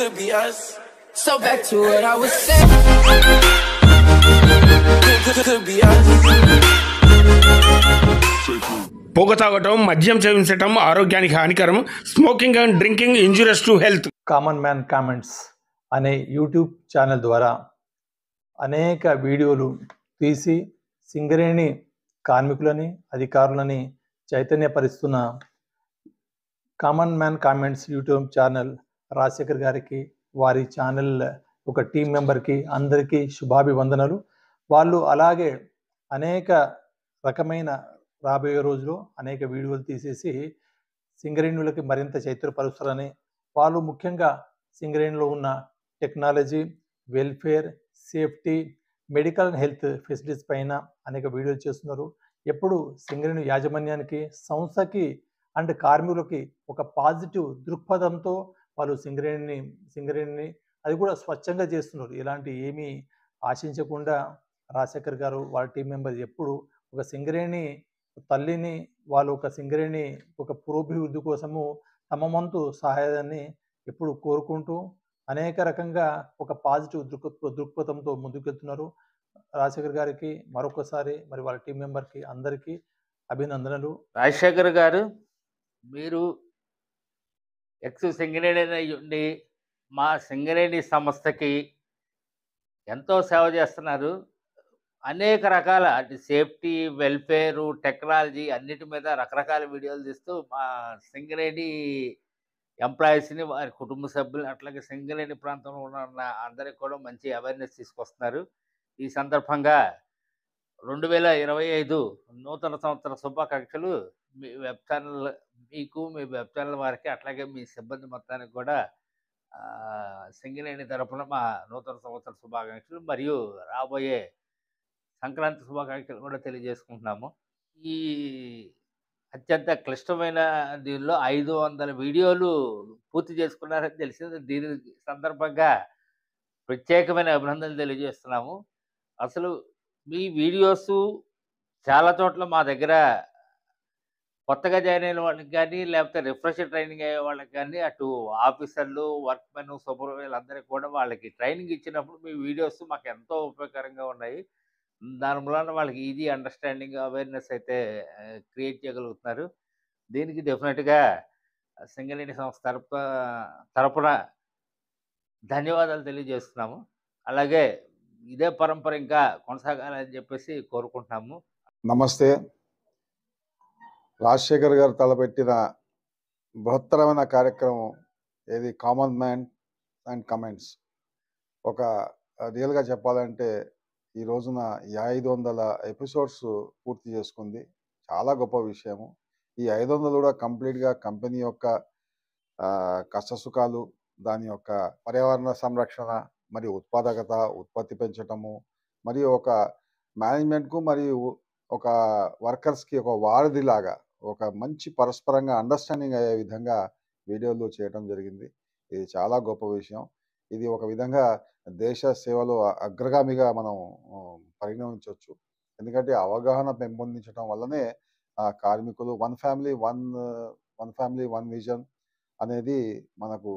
Could be us. So back to what I was saying. Could be us. పొగ తాగటం, మద్యం సేవించటం ఆరోగ్యానికి హానికరం. Smoking and drinking injurious to health. Common man comments అనే YouTube channel ద్వారా అనేక వీడియోలు తీసి సింగరేణి కార్మికులని, అధికారులని చైతన్యపరుస్తున్న common man comments YouTube channel Rajasekhar గారికి, వారి ఛానల్ ఒక టీం మెంబర్కి అందరికీ శుభాభివందనలు. వాళ్ళు అలాగే అనేక రకమైన రాబోయే రోజుల్లో అనేక వీడియోలు తీసేసి సింగరేణులకి మరింత చైతన్యపరుస్తారని, వాళ్ళు ముఖ్యంగా సింగరేణిలో ఉన్న technology, welfare, safety, medical and health facilities పైన అనేక వీడియోలు చేస్తున్నారు. ఎప్పుడు సింగరేణి యాజమాన్యానికి, సంస్థకి అండ్ కార్మికులకి ఒక పాజిటివ్ దృక్పథంతో వాళ్ళు సింగరేణిని అది కూడా స్వచ్ఛంగా చేస్తున్నారు. ఇలాంటి ఏమీ ఆశించకుండా రాజశేఖర్ గారు, వాళ్ళ టీం మెంబర్ ఎప్పుడు ఒక సింగరేణి తల్లిని, వాళ్ళు ఒక సింగరేణి ఒక పురోభివృద్ధి కోసము తమ వంతు సహాయాన్ని ఎప్పుడు కోరుకుంటూ అనేక రకంగా ఒక పాజిటివ్ దృక్పథంతో ముందుకెళ్తున్నారు. రాజశేఖర్ గారికి మరొకసారి మరి వాళ్ళ టీం మెంబర్కి అందరికీ అభినందనలు. రాజశేఖర్ గారు, మీరు ఎక్స్ సింగరేణి ఉండి మా సింగరేణి సంస్థకి ఎంతో సేవ చేస్తున్నారు. అనేక రకాల అంటే సేఫ్టీ, వెల్ఫేరు, టెక్నాలజీ అన్నిటి మీద రకరకాల వీడియోలు తీస్తూ మా సింగరేణి ఎంప్లాయీస్ని, వారి కుటుంబ సభ్యులు, అట్లాగే సింగరేణి ప్రాంతంలో ఉన్న అందరికి కూడా మంచి అవేర్నెస్ తీసుకొస్తున్నారు. ఈ సందర్భంగా 2025 నూతన సంవత్సర శుభాకాంక్షలు. మీ వెబ్ ఛానల్ మీకు, మీ వెబ్ ఛానల్ వారికి, అట్లాగే మీ సిబ్బంది మొత్తానికి కూడా సింగరేణి తరఫున మా నూతన సంవత్సర శుభాకాంక్షలు మరియు రాబోయే సంక్రాంతి శుభాకాంక్షలు కూడా తెలియజేసుకుంటున్నాము. ఈ అత్యంత క్లిష్టమైన దీనిలో 500 వీడియోలు పూర్తి చేసుకున్నారని తెలిసింది. దీని సందర్భంగా ప్రత్యేకమైన అభినందనలు తెలియజేస్తున్నాము. అసలు మీ వీడియోస్ చాలా చోట్ల మా దగ్గర కొత్తగా జాయిన్ అయిన వాళ్ళకి కానీ, లేకపోతే రిఫ్రెషర్ ట్రైనింగ్ అయ్యే వాళ్ళకి కానీ, అటు ఆఫీసర్లు, వర్క్మెన్, సూపర్వైజర్లు అందరికీ కూడా వాళ్ళకి ట్రైనింగ్ ఇచ్చినప్పుడు మీ వీడియోస్ మాకు ఎంతో ఉపయోగకరంగా ఉన్నాయి. దాని మూలన వాళ్ళకి ఈజీ అండర్స్టాండింగ్, అవేర్నెస్ అయితే క్రియేట్ చేయగలుగుతున్నారు. దీనికి డెఫినెట్గా సింగరేణి సంస్థ తరపున ధన్యవాదాలు తెలియజేస్తున్నాము. అలాగే ఇదే పరంపర ఇంకా కొనసాగాలని చెప్పేసి కోరుకుంటున్నాము. నమస్తే. రాజశేఖర్ గారు తలపెట్టిన బృహత్తరమైన కార్యక్రమం ఏది కామన్ మ్యాన్ అండ్ కమెంట్స్. ఒక రియల్గా చెప్పాలంటే ఈ రోజున 500 ఎపిసోడ్స్ పూర్తి చేసుకుంది. చాలా గొప్ప విషయము. ఈ 500 కూడా కంప్లీట్గా కంపెనీ యొక్క కష్టసుఖాలు, దాని యొక్క పర్యావరణ సంరక్షణ మరియు ఉత్పాదకత, ఉత్పత్తి పెంచటము, మరియు ఒక మేనేజ్మెంట్కు మరియు ఒక వర్కర్స్కి ఒక వారధిలాగా ఒక మంచి పరస్పరంగా అండర్స్టాండింగ్ అయ్యే విధంగా వీడియోలు చేయడం జరిగింది. ఇది చాలా గొప్ప విషయం. ఇది ఒక విధంగా దేశ సేవలో అగ్రగామిగా మనం పరిగణించవచ్చు. ఎందుకంటే అవగాహన పెంపొందించడం వల్లనే కార్మికులు వన్ ఫ్యామిలీ వన్ విజన్ అనేది మనకు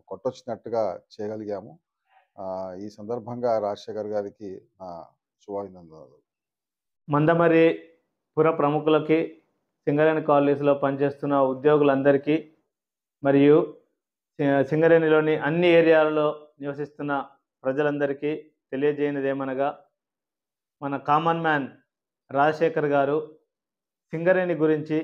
కొట్టొచ్చినట్టుగా చేయగలిగాము. ఈ సందర్భంగా రాజశేఖర్ గారికి నా శుభాభినందనలు. మందమరి పుర ప్రముఖులకి, సింగరేణి కాలేజీలో పనిచేస్తున్న ఉద్యోగులందరికీ మరియు సింగరేణిలోని అన్ని ఏరియాలలో నివసిస్తున్న ప్రజలందరికీ తెలియజేయనిది ఏమనగా, మన కామన్ మ్యాన్ రాజశేఖర్ గారు సింగరేణి గురించి,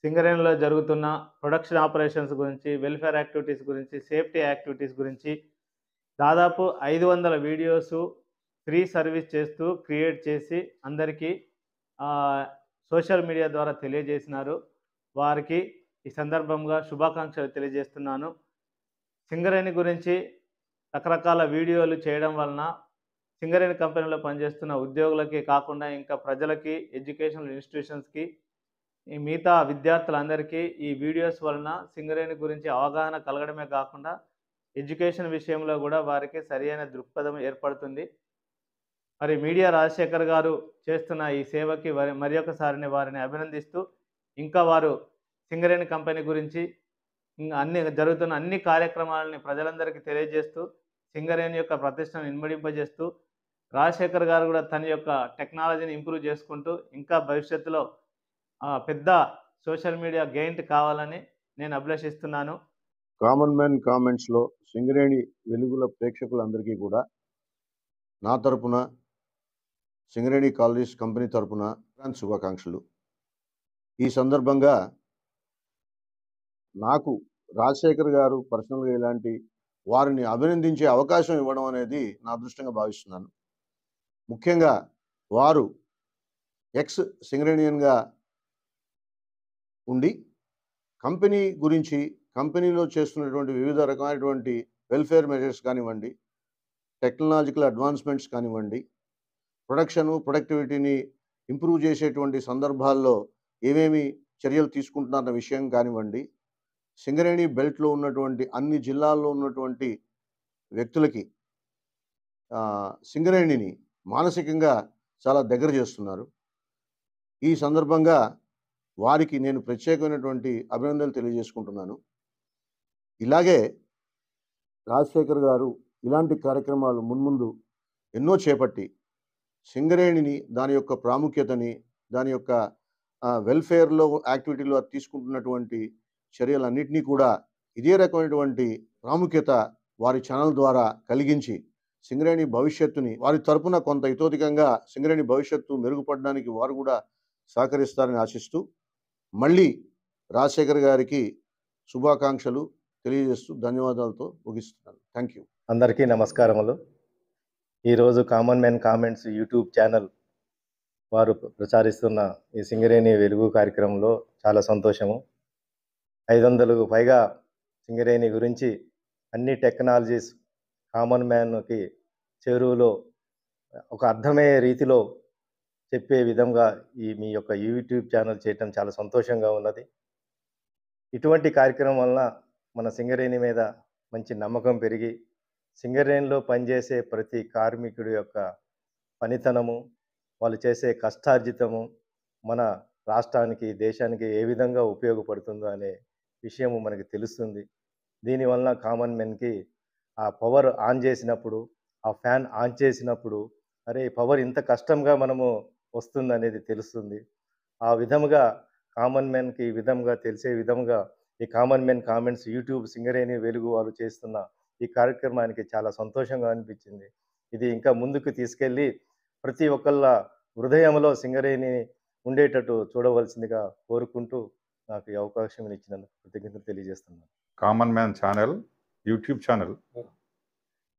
సింగరేణిలో జరుగుతున్న ప్రొడక్షన్ ఆపరేషన్స్ గురించి, వెల్ఫేర్ యాక్టివిటీస్ గురించి, సేఫ్టీ యాక్టివిటీస్ గురించి దాదాపు 500 వీడియోస్ ఫ్రీ సర్వీస్ చేస్తూ క్రియేట్ చేసి అందరికీ సోషల్ మీడియా ద్వారా తెలియజేసినారు. వారికి ఈ సందర్భంగా శుభాకాంక్షలు తెలియజేస్తున్నాను. సింగరేణి గురించి రకరకాల వీడియోలు చేయడం వలన సింగరేణి కంపెనీలో పనిచేస్తున్న ఉద్యోగులకి కాకుండా ఇంకా ప్రజలకి, ఎడ్యుకేషనల్ ఇన్స్టిట్యూషన్స్కి, ఈ మిగతా విద్యార్థులందరికీ ఈ వీడియోస్ వలన సింగరేణి గురించి అవగాహన కలగడమే కాకుండా ఎడ్యుకేషన్ విషయంలో కూడా వారికి సరైన దృక్పథం ఏర్పడుతుంది. మరి మీడియా రాజశేఖర్ గారు చేస్తున్న ఈ సేవకి మరి ఒకసారిని వారిని అభినందిస్తూ, ఇంకా వారు సింగరేణి కంపెనీ గురించి అన్ని జరుగుతున్న అన్ని కార్యక్రమాలని ప్రజలందరికీ తెలియజేస్తూ సింగరేణి యొక్క ప్రతిష్టను ఇనుమడింపజేస్తూ రాజశేఖర్ గారు కూడా తన యొక్క టెక్నాలజీని ఇంప్రూవ్ చేసుకుంటూ ఇంకా భవిష్యత్తులో పెద్ద సోషల్ మీడియా గెయింట్ కావాలని నేను అభిలషిస్తున్నాను. కామన్ మ్యాన్ కామెంట్స్లో సింగరేణి వెలుగుల ప్రేక్షకులందరికీ కూడా నా తరపున సింగరేణి కాలేజ్ కంపెనీ తరపున శుభాకాంక్షలు. ఈ సందర్భంగా నాకు రాజశేఖర్ గారు పర్సనల్గా ఇలాంటి వారిని అభినందించే అవకాశం ఇవ్వడం అనేది నా అదృష్టంగా భావిస్తున్నాను. ముఖ్యంగా వారు ఎక్స్ సింగరేణియన్గా ఉండి కంపెనీ గురించి, కంపెనీలో చేస్తున్నటువంటి వివిధ రకమైనటువంటి వెల్ఫేర్ మెజర్స్ కానివ్వండి, టెక్నాలజికల్ అడ్వాన్స్మెంట్స్ కానివ్వండి, ప్రొడక్టివిటీని ఇంప్రూవ్ చేసేటువంటి సందర్భాల్లో ఏమేమి చర్యలు తీసుకుంటున్నారన్న విషయం కానివ్వండి, సింగరేణి బెల్ట్లో ఉన్నటువంటి అన్ని జిల్లాల్లో ఉన్నటువంటి వ్యక్తులకి సింగరేణిని మానసికంగా చాలా దగ్గర చేస్తున్నారు. ఈ సందర్భంగా వారికి నేను ప్రత్యేకమైనటువంటి అభినందనలు తెలియజేసుకుంటున్నాను. ఇలాగే రాజశేఖర్ గారు ఇలాంటి కార్యక్రమాలు మున్ముందు ఎన్నో చేపట్టి సింగరేణిని, దాని యొక్క ప్రాముఖ్యతని, దాని యొక్క వెల్ఫేర్లో యాక్టివిటీలో తీసుకుంటున్నటువంటి చర్యలన్నింటినీ కూడా ఇదే రకమైనటువంటి ప్రాముఖ్యత వారి ఛానల్ ద్వారా కలిగించి సింగరేణి భవిష్యత్తుని వారి తరపున కొంత ఇతోధికంగా సింగరేణి భవిష్యత్తు మెరుగుపడడానికి వారు కూడా సహకరిస్తారని ఆశిస్తూ మళ్ళీ రాజశేఖర్ గారికి శుభాకాంక్షలు తెలియజేస్తూ ధన్యవాదాలతో ముగిస్తున్నాను. Thank you. అందరికీ నమస్కారములు. ఈరోజు common man comments YouTube channel వారు ప్రచారిస్తున్న ఈ సింగరేణి వెలుగు కార్యక్రమంలో చాలా సంతోషము. 500కు పైగా సింగరేణి గురించి అన్ని టెక్నాలజీస్ కామన్ మ్యాన్కి చెరువులో ఒక అర్థమయ్యే రీతిలో చెప్పే విధంగా మీ యొక్క యూట్యూబ్ ఛానల్ చేయటం చాలా సంతోషంగా ఉన్నది. ఇటువంటి కార్యక్రమం వలన మన సింగరేణి మీద మంచి నమ్మకం పెరిగి సింగరేణిలో పనిచేసే ప్రతి కార్మికుడి యొక్క పనితనము, వాళ్ళు చేసే కష్టార్జితము మన రాష్ట్రానికి, దేశానికి ఏ విధంగా ఉపయోగపడుతుందో అనే విషయము మనకి తెలుస్తుంది. దీనివల్ల కామన్ మెన్కి ఆ పవర్ ఆన్ చేసినప్పుడు, ఆ ఫ్యాన్ ఆన్ చేసినప్పుడు అరే పవర్ ఇంత కష్టంగా మనము వస్తుంది అనేది తెలుస్తుంది. ఆ విధముగా కామన్ మెన్కి ఈ విధంగా తెలిసే విధంగా ఈ common men comments YouTube Singareni వెలుగు వాళ్ళు చేస్తున్న ఈ కార్యక్రమానికి చాలా సంతోషంగా అనిపించింది. ఇది ఇంకా ముందుకు తీసుకెళ్ళి ప్రతి ఒక్కళ్ళ హృదయంలో సింగరేణి ఉండేటట్టు చూడవలసిందిగా కోరుకుంటూ నాకు ఈ అవకాశం ఇచ్చినందుకు కృతజ్ఞతలు తెలియజేస్తున్నాను. Common man channel YouTube channel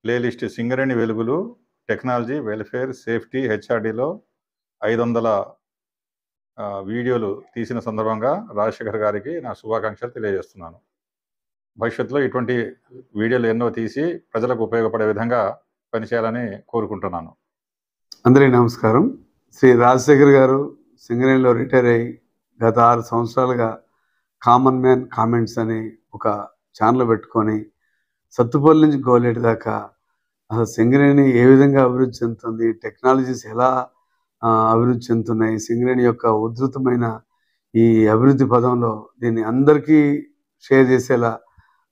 playlist Singareni వెలుగులు టెక్నాలజీ, వెల్ఫేర్, సేఫ్టీ, హెచ్ఆర్డీలో 500 వీడియోలు తీసిన సందర్భంగా రాజశేఖర్ గారికి నా శుభాకాంక్షలు తెలియజేస్తున్నాను. భవిష్యత్తులో ఇటువంటి వీడియోలు ఎన్నో తీసి ప్రజలకు ఉపయోగపడే విధంగా పనిచేయాలని కోరుకుంటున్నాను. అందరికీ నమస్కారం. శ్రీ రాజశేఖర్ గారు సింగరేణిలో రిటైర్ అయ్యి గత 6 సంవత్సరాలుగా కామన్ మ్యాన్ కామెంట్స్ అని ఒక ఛానల్ పెట్టుకొని సత్తుపల్లి నుంచి గోలేటి దాకా అసలు సింగరేణి ఏ విధంగా అభివృద్ధి చెందుతుంది, టెక్నాలజీస్ ఎలా అభివృద్ధి చెందుతున్నాయి, సింగరేణి యొక్క ఉధృతమైన ఈ అభివృద్ధి పదంలో దీన్ని అందరికీ షేర్ చేసేలా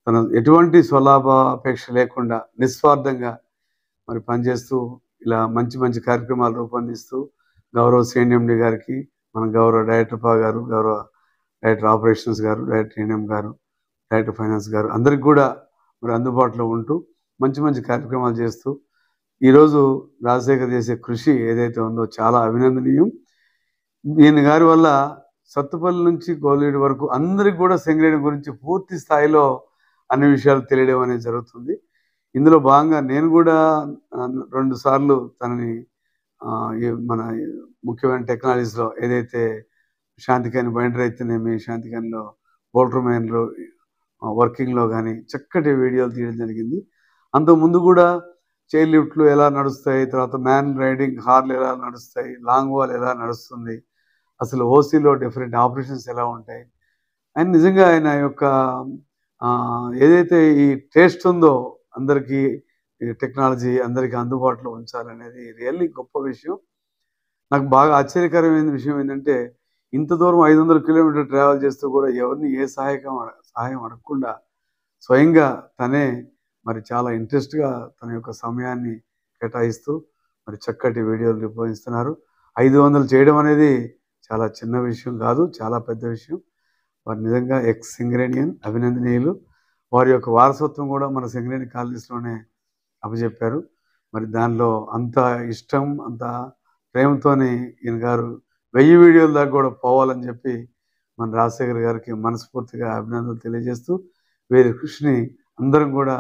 తన ఎటువంటి స్వలాభాపేక్ష లేకుండా నిస్వార్థంగా మరి పనిచేస్తూ ఇలా మంచి మంచి కార్యక్రమాలు రూపొందిస్తూ గౌరవ సిఎన్ఎండి గారికి, మన గౌరవ డైరెక్టర్ గారు, గౌరవ డైరెక్టర్ ఆపరేషన్స్ గారు, డైరెక్టర్ ఎన్ఎం గారు, డైరెక్టర్ ఫైనాన్స్ గారు అందరికి కూడా మరి అందుబాటులో ఉంటూ మంచి మంచి కార్యక్రమాలు చేస్తూ ఈరోజు రాజశేఖర్ చేసే కృషి ఏదైతే ఉందో చాలా అభినందనీయం. ఈయన గారి వల్ల సత్తుపల్లి నుంచి గోలేడు వరకు అందరికి కూడా సింగరేణి గురించి పూర్తి స్థాయిలో అన్ని విషయాలు తెలియడం అనేది జరుగుతుంది. ఇందులో భాగంగా నేను కూడా 2 సార్లు తనని మన ముఖ్యమైన టెక్నాలజీస్లో ఏదైతే శాంతికాని బైండర్ అయితేనేమి, శాంతికానిలో బోల్టర్ మైన్లో వర్కింగ్లో కానీ చక్కటి వీడియోలు తీయడం జరిగింది. అంతకుముందు కూడా చైర్ లిఫ్ట్లు ఎలా నడుస్తాయి, తర్వాత మ్యాన్ రైడింగ్ హార్లు ఎలా నడుస్తాయి, లాంగ్ వాల్ ఎలా నడుస్తుంది, అసలు ఓసీలో డిఫరెంట్ ఆపరేషన్స్ ఎలా ఉంటాయి అండ్ నిజంగా ఆయన యొక్క ఏదైతే ఈ టేస్ట్ ఉందో అందరికీ టెక్నాలజీ అందరికీ అందుబాటులో ఉంచాలనేది రియల్లీ గొప్ప విషయం. నాకు బాగా ఆశ్చర్యకరమైన విషయం ఏంటంటే ఇంత దూరం 500 కిలోమీటర్ ట్రావెల్ చేస్తూ కూడా ఎవరిని ఏ సహాయం అడగకుండా స్వయంగా తనే మరి చాలా ఇంట్రెస్ట్గా తన యొక్క సమయాన్ని కేటాయిస్తూ మరి చక్కటి వీడియోలు రూపొందిస్తున్నారు. 500 చేయడం అనేది చాలా చిన్న విషయం కాదు, చాలా పెద్ద విషయం. వారు నిజంగా ఎక్స్ సింగరేణియన్ అభినందనీయులు. వారి యొక్క వారసత్వం కూడా మన సింగరేణి కాలనీస్లోనే అప్పచెప్పారు. మరి దానిలో అంత ఇష్టం, అంత ప్రేమతోని ఈయన గారు 1000 వీడియోల దాకా కూడా పోవాలని చెప్పి మన రాజశేఖర్ గారికి మనస్ఫూర్తిగా అభినందనలు తెలియజేస్తూ వీరి కృషిని అందరం కూడా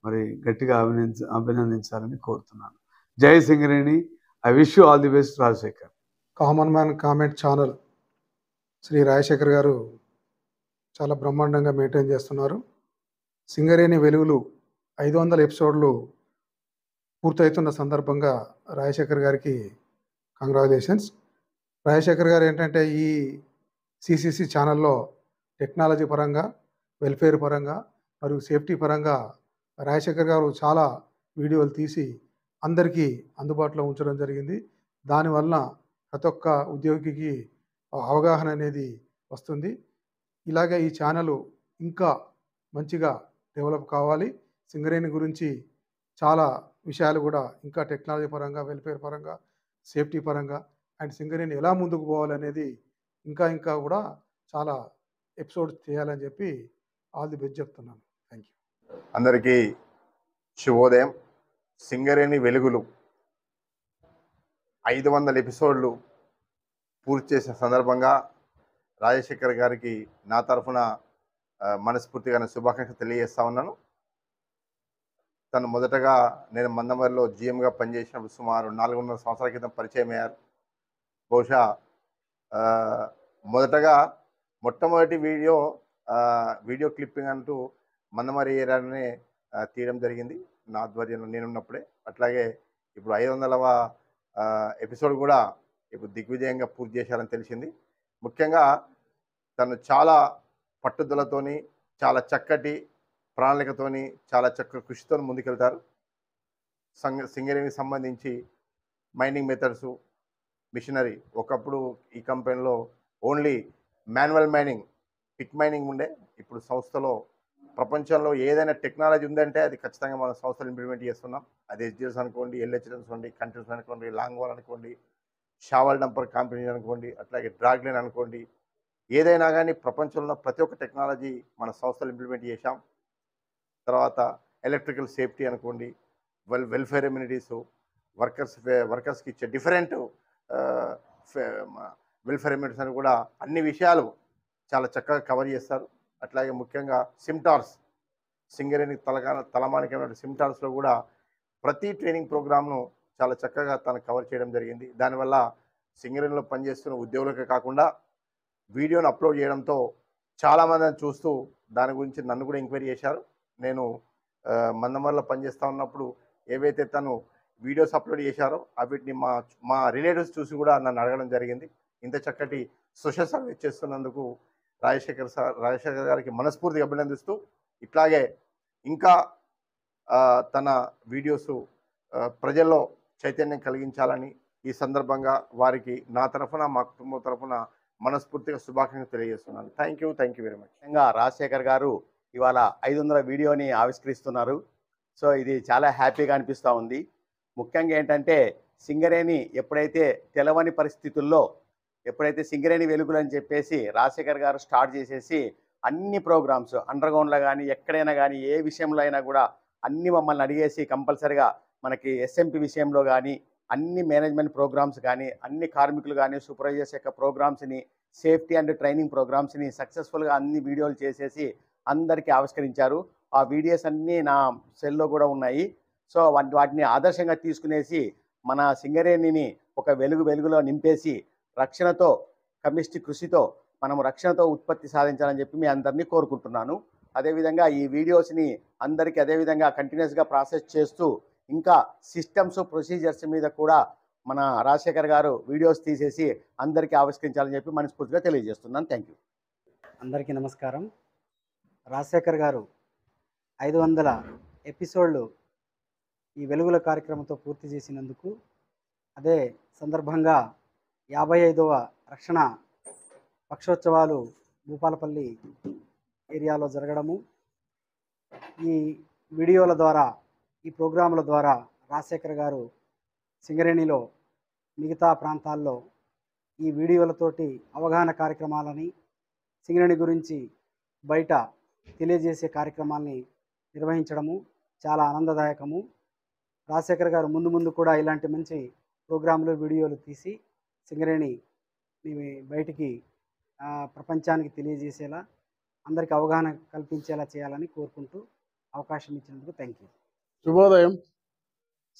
మరి గట్టిగా అభినందించాలని కోరుతున్నాను. Jai Singareni. I wish you all the best Rajasekhar. Common man comment channel Shri Rajasekhar garu చాలా బ్రహ్మాండంగా మెయింటైన్ చేస్తున్నారు. సింగరేణి వెలుగులు 500 ఎపిసోడ్లు పూర్తవుతున్న సందర్భంగా రాజశేఖర్ గారికి కంగ్రాచులేషన్స్. రాజశేఖర్ గారు ఏంటంటే ఈ సిసిసి ఛానల్లో టెక్నాలజీ పరంగా, వెల్ఫేర్ పరంగా మరియు సేఫ్టీ పరంగా రాజశేఖర్ గారు చాలా వీడియోలు తీసి అందరికీ అందుబాటులో ఉంచడం జరిగింది. దానివల్ల ప్రతి ఒక్క ఉద్యోగికి అవగాహన అనేది వస్తుంది. ఇలాగే ఈ ఛానల్ ఇంకా మంచిగా డెవలప్ కావాలి. సింగరేణి గురించి చాలా విషయాలు కూడా ఇంకా టెక్నాలజీ పరంగా, వెల్ఫేర్ పరంగా, సేఫ్టీ పరంగా అండ్ సింగరేణి ఎలా ముందుకు పోవాలనేది ఇంకా కూడా చాలా ఎపిసోడ్స్ చేయాలని చెప్పి ఆల్ ది బెస్ట్ చెప్తున్నాను. Thank you. అందరికీ శుభోదయం. సింగరేణి వెలుగులు 500 ఎపిసోడ్లు పూర్తి చేసిన సందర్భంగా రాజశేఖర్ గారికి నా తరఫున మనస్ఫూర్తిగా శుభాకాంక్షలు తెలియజేస్తా ఉన్నాను. తను మొదటగా నేను మందమరిలో జిఎంగా పనిచేసినప్పుడు సుమారు 400 సంవత్సరాల క్రితం పరిచయం అయ్యారు. బహుశా మొట్టమొదటి వీడియో క్లిప్పింగ్ అంటూ మందమరి ఏరియానే తీయడం జరిగింది నా ఆధ్వర్యంలో నేనున్నప్పుడే. అట్లాగే ఇప్పుడు 500వ ఎపిసోడ్ కూడా ఇప్పుడు దిగ్విజయంగా పూర్తి చేశారని తెలిసింది. ముఖ్యంగా తను చాలా పట్టుదలతోని, చాలా చక్కటి ప్రణాళికతోని, చాలా చక్కటి కృషితో ముందుకెళ్తారు. సింగరేణికి సంబంధించి మైనింగ్ మెథడ్స్, మిషనరీ, ఒకప్పుడు ఈ కంపెనీలో only manual mining, pick mining ఉండే. ఇప్పుడు సంస్థలో ప్రపంచంలో ఏదైనా టెక్నాలజీ ఉందంటే అది ఖచ్చితంగా మన సంస్థలు ఇంప్లిమెంట్ చేస్తున్నాం. అది హెచ్డిఎస్ అనుకోండి, ఎల్హెచ్ఎస్ అనుకోండి, కంట్రీస్ అనుకోండి, లాంగ్ వాల్ అనుకోండి, షావల్ డంపర్ కంపెనీ అనుకోండి, అట్లాగే డ్రాగ్ లైన్ అనుకోండి, ఏదైనా కానీ ప్రపంచంలో ప్రతి ఒక్క టెక్నాలజీ మన సంస్థలు ఇంప్లిమెంట్ చేశాం. తర్వాత ఎలక్ట్రికల్ సేఫ్టీ అనుకోండి, వెల్ఫేర్ ఎమ్యూనిటీసు, వర్కర్స్కి ఇచ్చే డిఫరెంట్ వెల్ఫేర్ ఎమ్యూనిటీస్ అని కూడా అన్ని విషయాలు చాలా చక్కగా కవర్ చేస్తారు. అట్లాగే ముఖ్యంగా సిమ్టార్స్, సింగరేణి తలమానికమైన సిమ్టార్స్లో కూడా ప్రతి ట్రైనింగ్ ప్రోగ్రామ్ను చాలా చక్కగా తను కవర్ చేయడం జరిగింది. దానివల్ల సింగరేణిలో పనిచేస్తున్న ఉద్యోగులకే కాకుండా వీడియోను అప్లోడ్ చేయడంతో చాలామందిని చూస్తూ దాని గురించి నన్ను కూడా ఎంక్వైరీ చేశారు. నేను మందమరిలో పనిచేస్తూ ఉన్నప్పుడు ఏవైతే తను వీడియోస్ అప్లోడ్ చేశారో వీటిని మా రిలేటివ్స్ చూసి కూడా నన్ను అడగడం జరిగింది. ఇంత చక్కటి సోషల్ సర్వీస్ చేస్తున్నందుకు రాజశేఖర్ గారికి మనస్ఫూర్తిగా అభినందిస్తూ, ఇట్లాగే ఇంకా తన వీడియోస్ ప్రజల్లో చైతన్యం కలిగించాలని ఈ సందర్భంగా వారికి నా తరఫున, మా కుటుంబం తరఫున మనస్ఫూర్తిగా శుభాకాంక్షలు తెలియజేస్తున్నాను. Thank you very much. ముఖ్యంగా రాజశేఖర్ గారు ఇవాళ 500 వీడియోని ఆవిష్కరిస్తున్నారు. సో ఇది చాలా హ్యాపీగా అనిపిస్తూ ఉంది. ముఖ్యంగా ఏంటంటే సింగరేణి ఎప్పుడైతే తెలవని పరిస్థితుల్లో ఎప్పుడైతే సింగరేణి వెలుగులు అని చెప్పేసి రాజశేఖర్ గారు స్టార్ట్ చేసేసి అన్ని ప్రోగ్రామ్స్ అండర్గ్రౌండ్లో కానీ ఎక్కడైనా కానీ ఏ విషయంలో అయినా కూడా అన్ని మమ్మల్ని అడిగేసి కంపల్సరిగా మనకి ఎస్ఎంపి విషయంలో కానీ అన్ని మేనేజ్మెంట్ ప్రోగ్రామ్స్ కానీ అన్ని కార్మికులు కానీ సూపర్వైజర్స్ యొక్క ప్రోగ్రామ్స్ని, సేఫ్టీ అండ్ ట్రైనింగ్ ప్రోగ్రామ్స్ని సక్సెస్ఫుల్గా అన్ని వీడియోలు చేసేసి అందరికీ ఆవిష్కరించారు. ఆ వీడియోస్ అన్నీ నా సెల్లో కూడా ఉన్నాయి. సో వాటిని ఆదర్శంగా తీసుకునేసి మన సింగరేణిని ఒక వెలుగులో నింపేసి రక్షణతో, కమిస్టి కృషితో మనము రక్షణతో ఉత్పత్తి సాధించాలని చెప్పి మీ అందరినీ కోరుకుంటున్నాను. అదేవిధంగా ఈ వీడియోస్ని అందరికీ అదేవిధంగా కంటిన్యూస్గా ప్రాసెస్ చేస్తూ ఇంకా సిస్టమ్స్, ప్రొసీజర్స్ మీద కూడా మన రాజశేఖర్ గారు వీడియోస్ తీసేసి అందరికీ ఆవిష్కరించాలని చెప్పి మనస్ఫూర్తిగా తెలియజేస్తున్నాను. Thank you. అందరికీ నమస్కారం. రాజశేఖర్ గారు 500 ఎపిసోడ్లు ఈ వెలుగుల కార్యక్రమంతో పూర్తి చేసినందుకు, అదే సందర్భంగా 55వ రక్షణ పక్షోత్సవాలు భూపాలపల్లి ఏరియాలో జరగడము, ఈ వీడియోల ద్వారా, ఈ ప్రోగ్రాముల ద్వారా రాజశేఖర్ గారు సింగరేణిలో మిగతా ప్రాంతాల్లో ఈ వీడియోలతోటి అవగాహన కార్యక్రమాలని, సింగరేణి గురించి బయట తెలియజేసే కార్యక్రమాల్ని నిర్వహించడము చాలా ఆనందదాయకము. రాజశేఖర్ గారు ముందు ముందు కూడా ఇలాంటి మంచి ప్రోగ్రాంలు, వీడియోలు తీసి సింగరేణి బయటికి ప్రపంచానికి తెలియజేసేలా, అందరికీ అవగాహన కల్పించేలా చేయాలని కోరుకుంటూ అవకాశం ఇచ్చినందుకు థ్యాంక్ యూ. శుభోదయం.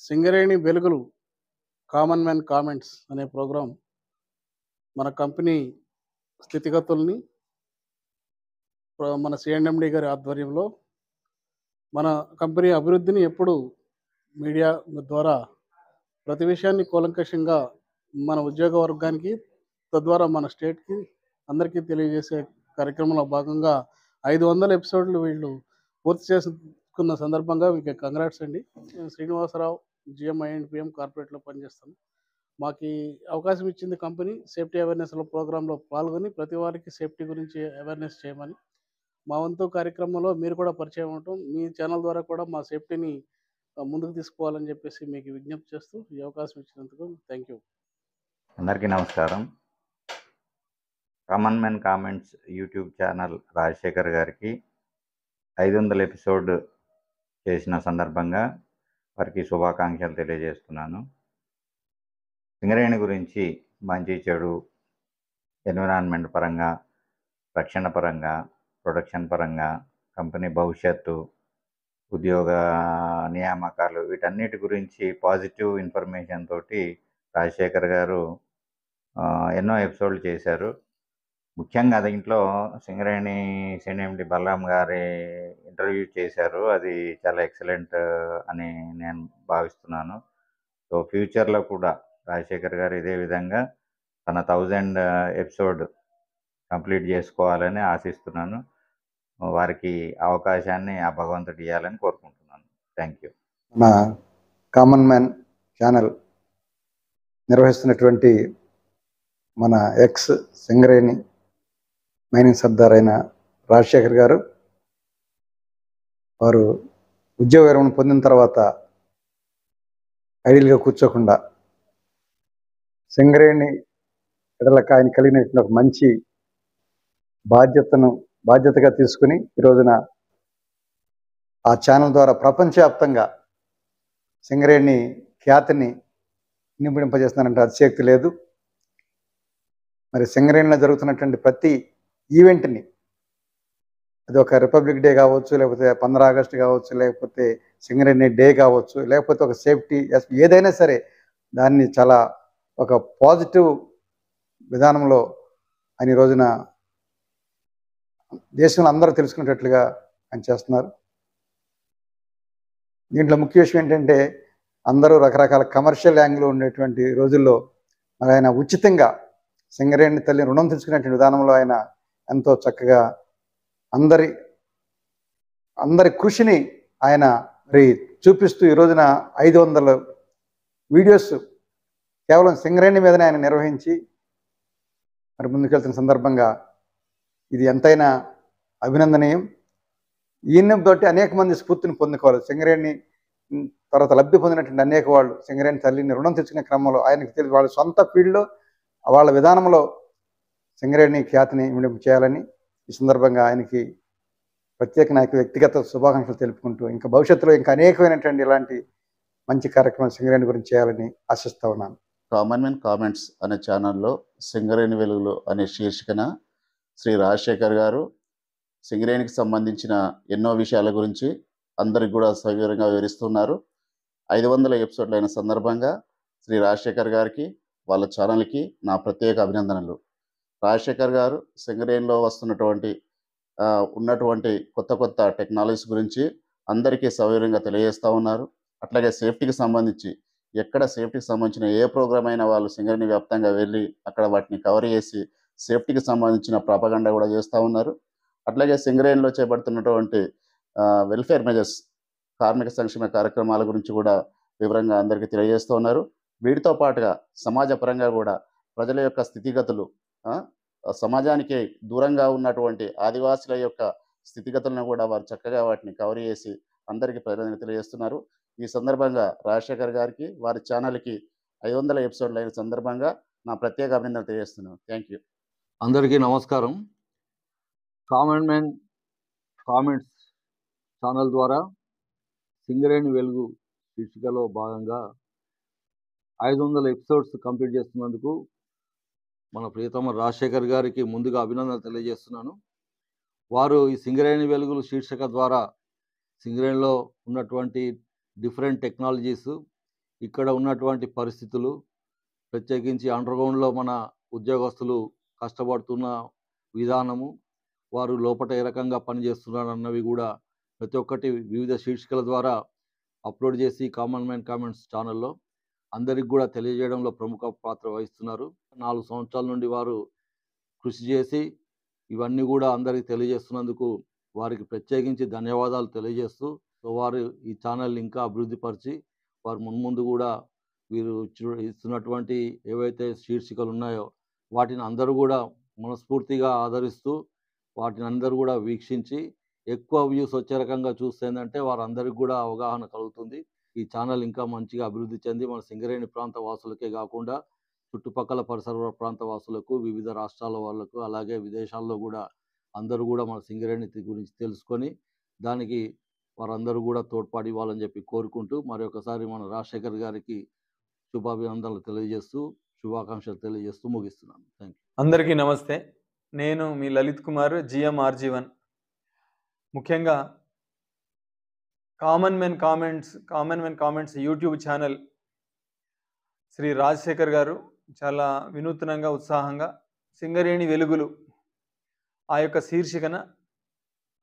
సింగరేణి వెలుగులు కామన్ మ్యాన్ కామెంట్స్ అనే ప్రోగ్రాం మన కంపెనీ స్థితిగతుల్ని మన సిఎండి గారి ఆధ్వర్యంలో మన కంపెనీ అభివృద్ధిని ఎప్పుడు మీడియా ద్వారా ప్రతి విషయాన్ని కూలంకషంగా మన ఉద్యోగ వర్గానికి, తద్వారా మన స్టేట్కి అందరికీ తెలియజేసే కార్యక్రమంలో భాగంగా 500 ఎపిసోడ్లు వీళ్ళు పూర్తి చేసుకున్న సందర్భంగా మీకు కంగ్రాట్స్ అండి. శ్రీనివాసరావు, GMINPM కార్పొరేట్లో పనిచేస్తాను. మాకు ఈ అవకాశం ఇచ్చింది కంపెనీ సేఫ్టీ అవేర్నెస్లో ప్రోగ్రాంలో పాల్గొని ప్రతి వారికి సేఫ్టీ గురించి అవేర్నెస్ చేయమని. మా వంతు కార్యక్రమంలో మీరు కూడా పరిచయం అవటం, మీ ఛానల్ ద్వారా కూడా మా సేఫ్టీని ముందుకు తీసుకుపోవాలని చెప్పేసి మీకు విజ్ఞప్తి చేస్తూ ఈ అవకాశం ఇచ్చినందుకు థ్యాంక్ యూ. అందరికీ నమస్కారం. Common man comments YouTube channel Rajasekhar గారికి 500 ఎపిసోడ్ చేసిన సందర్భంగా వారికి శుభాకాంక్షలు తెలియజేస్తున్నాను. సింగరేణి గురించి మంచి చెడు, ఎన్విరాన్మెంట్ పరంగా, రక్షణ పరంగా, ప్రొడక్షన్ పరంగా, కంపెనీ భవిష్యత్తు, ఉద్యోగ నియామకాలు, వీటన్నిటి గురించి పాజిటివ్ ఇన్ఫర్మేషన్ తోటి రాజశేఖర్ గారు ఎన్నో ఎపిసోడ్లు చేశారు. ముఖ్యంగా దీంట్లో సింగరేణి CNMD బలరాం గారి ఇంటర్వ్యూ చేశారు. అది చాలా ఎక్సలెంట్ అని నేను భావిస్తున్నాను. సో ఫ్యూచర్లో కూడా రాజశేఖర్ గారు ఇదే విధంగా తన 1000 ఎపిసోడ్ కంప్లీట్ చేసుకోవాలని ఆశిస్తున్నాను. వారికి అవకాశాన్ని ఆ భగవంతుడు ఇవ్వాలని కోరుకుంటున్నాను. Thank you. మన కామన్ మ్యాన్ ఛానల్ నిర్వహిస్తున్నటువంటి మన ఎక్స్ సింగరేణి మైనింగ్ సర్దార్ అయిన రాజశేఖర్ గారు, వారు ఉద్యోగ విరమణ పొందిన తర్వాత ఐడియల్గా కూర్చోకుండా సింగరేణి ఎడలకు ఆయన కలిగినటువంటి ఒక మంచి బాధ్యతగా తీసుకుని ఈ రోజున ఆ ఛానల్ ద్వారా ప్రపంచవ్యాప్తంగా సింగరేణి ఖ్యాతిని నింపడింపజేస్తున్నారంటే అతిశయోక్తి లేదు. మరి సింగరేణిలో జరుగుతున్నటువంటి ప్రతి ఈవెంట్ని, అది ఒక రిపబ్లిక్ డే కావచ్చు, లేకపోతే 15 ఆగస్టు కావచ్చు, లేకపోతే సింగరేణి డే కావచ్చు, లేకపోతే ఒక సేఫ్టీ ఏదైనా సరే దాన్ని చాలా ఒక పాజిటివ్ విధానంలో ఆయన ఈ రోజున దేశంలో అందరూ తెలుసుకునేటట్లుగా ఆయన చేస్తున్నారు. దీంట్లో ముఖ్య విషయం ఏంటంటే, అందరూ రకరకాల కమర్షియల్ యాంగిల్ ఉండేటువంటి రోజుల్లో మరి ఆయన ఉచితంగా సింగరేణి తల్లి రుణం తెచ్చుకునేటువంటి విధానంలో ఆయన ఎంతో చక్కగా అందరి కృషిని ఆయన మరి చూపిస్తూ ఈ రోజున 500 వీడియోస్ కేవలం సింగరేణి మీదనే ఆయన నిర్వహించి మరి ముందుకెళ్తున్న సందర్భంగా ఇది ఎంతైనా అభినందనీయం. ఈయనతోటి అనేక మంది స్ఫూర్తిని పొందుకోవాలి. సింగరేణి తర్వాత లబ్ధి పొందినటువంటి అనేక వాళ్ళు సింగరేణి తల్లిని రుణం తెచ్చుకునే క్రమంలో ఆయనకు తెలిసి వాళ్ళ సొంత ఫీల్డ్లో వాళ్ళ విధానంలో సింగరేణి ఖ్యాతిని చేయాలని ఈ సందర్భంగా ఆయనకి ప్రత్యేక నాయకు వ్యక్తిగత శుభాకాంక్షలు తెలుపుకుంటూ ఇంకా భవిష్యత్తులో ఇంకా అనేకమైనటువంటి ఇలాంటి మంచి కార్యక్రమాలు సింగరేణి గురించి చేయాలని ఆశిస్తూ ఉన్నాను. కామన్ మ్యాన్ కామెంట్స్ అనే ఛానల్లో సింగరేణి వెలుగులు అనే శీర్షికన శ్రీ రాజశేఖర్ గారు సింగరేణికి సంబంధించిన ఎన్నో విషయాల గురించి అందరికి కూడా సవివరంగా వివరిస్తున్నారు. 500 ఎపిసోడ్లు అయిన సందర్భంగా శ్రీ రాజశేఖర్ గారికి, వాళ్ళ ఛానల్కి నా ప్రత్యేక అభినందనలు. రాజశేఖర్ గారు సింగరేణిలో ఉన్నటువంటి కొత్త టెక్నాలజీస్ గురించి అందరికీ సవివరంగా తెలియజేస్తూ ఉన్నారు. అట్లాగే సేఫ్టీకి సంబంధించి సేఫ్టీకి సంబంధించిన ఏ ప్రోగ్రామ్ అయినా వాళ్ళు సింగరేణి వ్యాప్తంగా వెళ్ళి అక్కడ వాటిని కవర్ చేసి సేఫ్టీకి సంబంధించిన ప్రాపగండా కూడా చేస్తూ ఉన్నారు. అట్లాగే సింగరేణిలో చేపడుతున్నటువంటి వెల్ఫేర్ మెజర్స్, కార్మిక సంక్షేమ కార్యక్రమాల గురించి కూడా వివరంగా అందరికీ తెలియజేస్తూ ఉన్నారు. వీటితో పాటుగా సమాజ పరంగా కూడా ప్రజల యొక్క స్థితిగతులు, సమాజానికి దూరంగా ఉన్నటువంటి ఆదివాసుల యొక్క స్థితిగతులను కూడా వారు చక్కగా వాటిని కవర్ చేసి అందరికీ ప్రజలకు తెలియజేస్తున్నారు. ఈ సందర్భంగా రాజశేఖర్ గారికి వారి ఛానల్కి 500 ఎపిసోడ్లు అయిన సందర్భంగా నా ప్రత్యేక అభినందనలు తెలియజేస్తున్నాను. Thank you. అందరికీ నమస్కారం. కామన్ మ్యాన్ కామెంట్స్ ఛానల్ ద్వారా సింగరేణి వెలుగు శీర్షికలో భాగంగా 500 ఎపిసోడ్స్ కంప్లీట్ చేస్తున్నందుకు మన ప్రియతమ రాజశేఖర్ గారికి ముందుగా అభినందనలు తెలియజేస్తున్నాను. వారు ఈ సింగరేణి వెలుగులు శీర్షిక ద్వారా సింగరేణిలో ఉన్నటువంటి డిఫరెంట్ టెక్నాలజీస్, ఇక్కడ ఉన్నటువంటి పరిస్థితులు, ప్రత్యేకించి అండర్గ్రౌండ్లో మన ఉద్యోగస్తులు కష్టపడుతున్న విధానము, వారు లోపల ఏ రకంగా పనిచేస్తున్నారు అన్నవి కూడా ప్రతి ఒక్కటి వివిధ శీర్షికల ద్వారా అప్లోడ్ చేసి కామన్ మ్యాన్ కామెంట్స్ ఛానల్లో అందరికి కూడా తెలియజేయడంలో ప్రముఖ పాత్ర వహిస్తున్నారు. 4 సంవత్సరాల నుండి వారు కృషి చేసి ఇవన్నీ కూడా అందరికి తెలియజేస్తున్నందుకు వారికి ప్రత్యేకించి ధన్యవాదాలు తెలియజేస్తూ, వారు ఈ ఛానల్ ఇంకా అభివృద్ధిపరిచి వారు మున్ముందు కూడా వీరు ఇస్తున్నటువంటి ఏవైతే శీర్షికలు ఉన్నాయో వాటిని అందరూ కూడా మనస్ఫూర్తిగా ఆదరిస్తూ వాటిని అందరూ కూడా వీక్షించి ఎక్కువ వ్యూస్ వచ్చే రకంగా చూస్తే ఏంటంటే వారందరికీ కూడా అవగాహన కలుగుతుంది. ఈ ఛానల్ ఇంకా మంచిగా అభివృద్ధి చెంది మన సింగరేణి ప్రాంత వాసులకే కాకుండా చుట్టుపక్కల పరిసర ప్రాంత వాసులకు, వివిధ రాష్ట్రాల వాళ్ళకు, అలాగే విదేశాల్లో కూడా అందరూ కూడా మన సింగరేణి గురించి తెలుసుకొని దానికి వారందరూ కూడా తోడ్పాటు ఇవ్వాలని చెప్పి కోరుకుంటూ మరొకసారి మన రాజశేఖర్ గారికి శుభాభినందనలు తెలియజేస్తూ శుభాకాంక్షలు తెలియజేస్తూ ముగిస్తున్నాను. Thank you. అందరికీ నమస్తే. నేను మీ లలిత్ కుమార్, GMRG1. ముఖ్యంగా common man comments YouTube channel Shri Rajasekhar garu చాలా వినూత్నంగా, ఉత్సాహంగా సింగరేణి వెలుగులు ఆ యొక్క శీర్షికన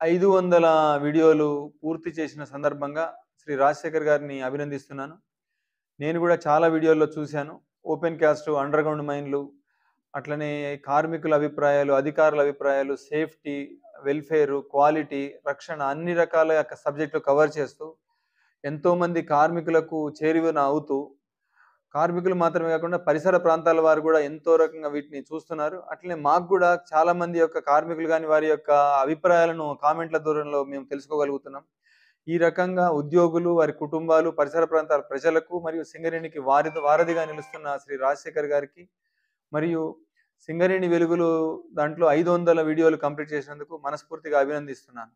500 వీడియోలు పూర్తి చేసిన సందర్భంగా శ్రీ రాజశేఖర్ గారిని అభినందిస్తున్నాను. నేను కూడా చాలా వీడియోల్లో చూశాను. ఓపెన్ క్యాస్ట్, అండర్గ్రౌండ్ మైన్లు, అట్లనే కార్మికుల అభిప్రాయాలు, అధికారుల అభిప్రాయాలు, సేఫ్టీ, వెల్ఫేరు, క్వాలిటీ, రక్షణ, అన్ని రకాల యొక్క సబ్జెక్టులు కవర్ చేస్తూ ఎంతోమంది కార్మికులకు చేరువన అవుతూ, కార్మికులు మాత్రమే కాకుండా పరిసర ప్రాంతాల వారు కూడా ఎంతో రకంగా వీటిని చూస్తున్నారు. అట్లనే మాకు కూడా చాలామంది యొక్క కార్మికులు కానీ వారి యొక్క అభిప్రాయాలను కామెంట్ల దూరంలో మేము తెలుసుకోగలుగుతున్నాం. ఈ రకంగా ఉద్యోగులు, వారి కుటుంబాలు, పరిసర ప్రాంతాల ప్రజలకు మరియు సింగరేణికి వారధిగా నిలుస్తున్న శ్రీ రాజశేఖర్ గారికి మరియు సింగరేణి వెలుగులు దాంట్లో 500 వీడియోలు కంప్లీట్ చేసినందుకు మనస్ఫూర్తిగా అభినందిస్తున్నాను.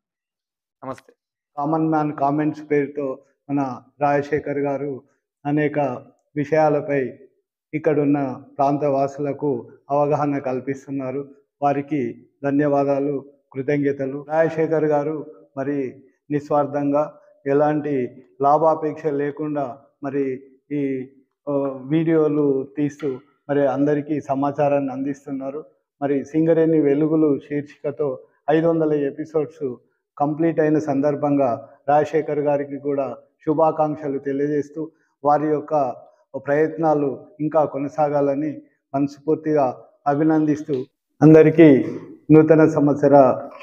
నమస్తే. కామన్ మ్యాన్ కామెంట్స్ పేరుతో మన రాజశేఖర్ గారు అనేక విషయాలపై ఇక్కడున్న ప్రాంత వాసులకు అవగాహన కల్పిస్తున్నారు. వారికి ధన్యవాదాలు, కృతజ్ఞతలు. రాజశేఖర్ గారు మరి నిస్వార్థంగా ఎలాంటి లాభాపేక్ష లేకుండా మరి ఈ వీడియోలు తీస్తూ మరి అందరికీ సమాచారాన్ని అందిస్తున్నారు. మరి సింగరేణి వెలుగులు శీర్షికతో 500 ఎపిసోడ్స్ కంప్లీట్ అయిన సందర్భంగా రాజశేఖర్ గారికి కూడా శుభాకాంక్షలు తెలియజేస్తూ వారి యొక్క ప్రయత్నాలు ఇంకా కొనసాగాలని మనస్ఫూర్తిగా అభినందిస్తూ అందరికీ నూతన సంవత్సర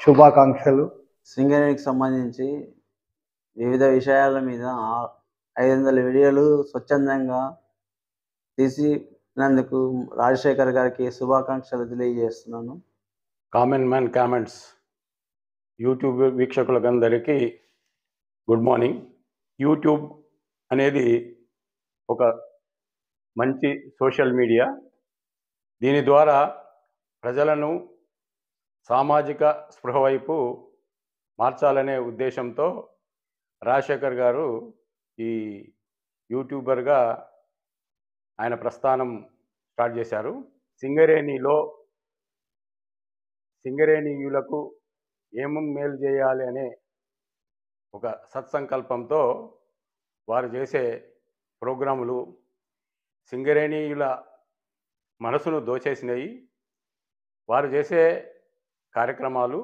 శుభాకాంక్షలు. సింగరేణికి సంబంధించి వివిధ విషయాల మీద 500 వీడియోలు స్వచ్ఛందంగా తీసినందుకు రాజశేఖర్ గారికి శుభాకాంక్షలు తెలియజేస్తున్నాను. కామన్ మ్యాన్ కామెంట్స్ యూట్యూబ్ వీక్షకులకందరికీ గుడ్ మార్నింగ్. యూట్యూబ్ అనేది ఒక మంచి సోషల్ మీడియా. దీని ద్వారా ప్రజలను సామాజిక స్పృహ వైపు మార్చాలనే ఉద్దేశంతో రాజశేఖర్ గారు ఈ యూట్యూబర్గా ఆయన ప్రస్థానం స్టార్ట్ చేశారు. సింగరేణీయులకు ఏమేం మేలు చేయాలి అనే ఒక సత్సంకల్పంతో వారు చేసే ప్రోగ్రాములు సింగరేణీయుల మనసును దోచేసినాయి. వారు చేసే కార్యక్రమాలు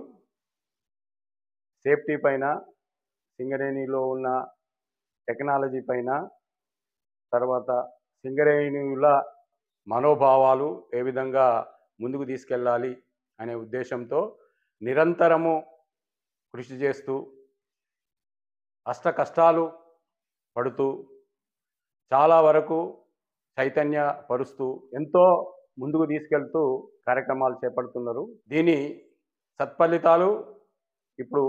సేఫ్టీ పైన, సింగరేణిలో ఉన్న టెక్నాలజీ పైన, తర్వాత సింగరేణియుల మనోభావాలు ఏ విధంగా ముందుకు తీసుకెళ్ళాలి అనే ఉద్దేశంతో నిరంతరము కృషి చేస్తూ అష్ట కష్టాలు పడుతూ చాలా వరకు చైతన్యపరుస్తూ ఎంతో ముందుకు తీసుకెళ్తూ కార్యక్రమాలు చేపడుతున్నారు. దీని సత్ఫలితాలు ఇప్పుడు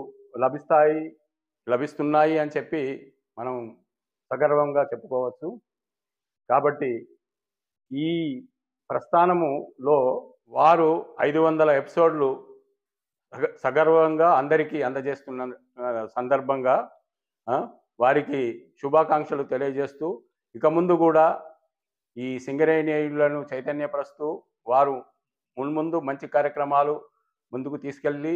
లభిస్తున్నాయి అని చెప్పి మనం సగర్వంగా చెప్పుకోవచ్చు. కాబట్టి ఈ ప్రస్థానములో వారు 500 ఎపిసోడ్లు సగర్వంగా అందరికీ అందజేస్తున్న సందర్భంగా వారికి శుభాకాంక్షలు తెలియజేస్తూ, ఇక ముందు కూడా ఈ సింగరేణియులను చైతన్యపరుస్తూ వారు మున్ముందు మంచి కార్యక్రమాలు ముందుకు తీసుకెళ్ళి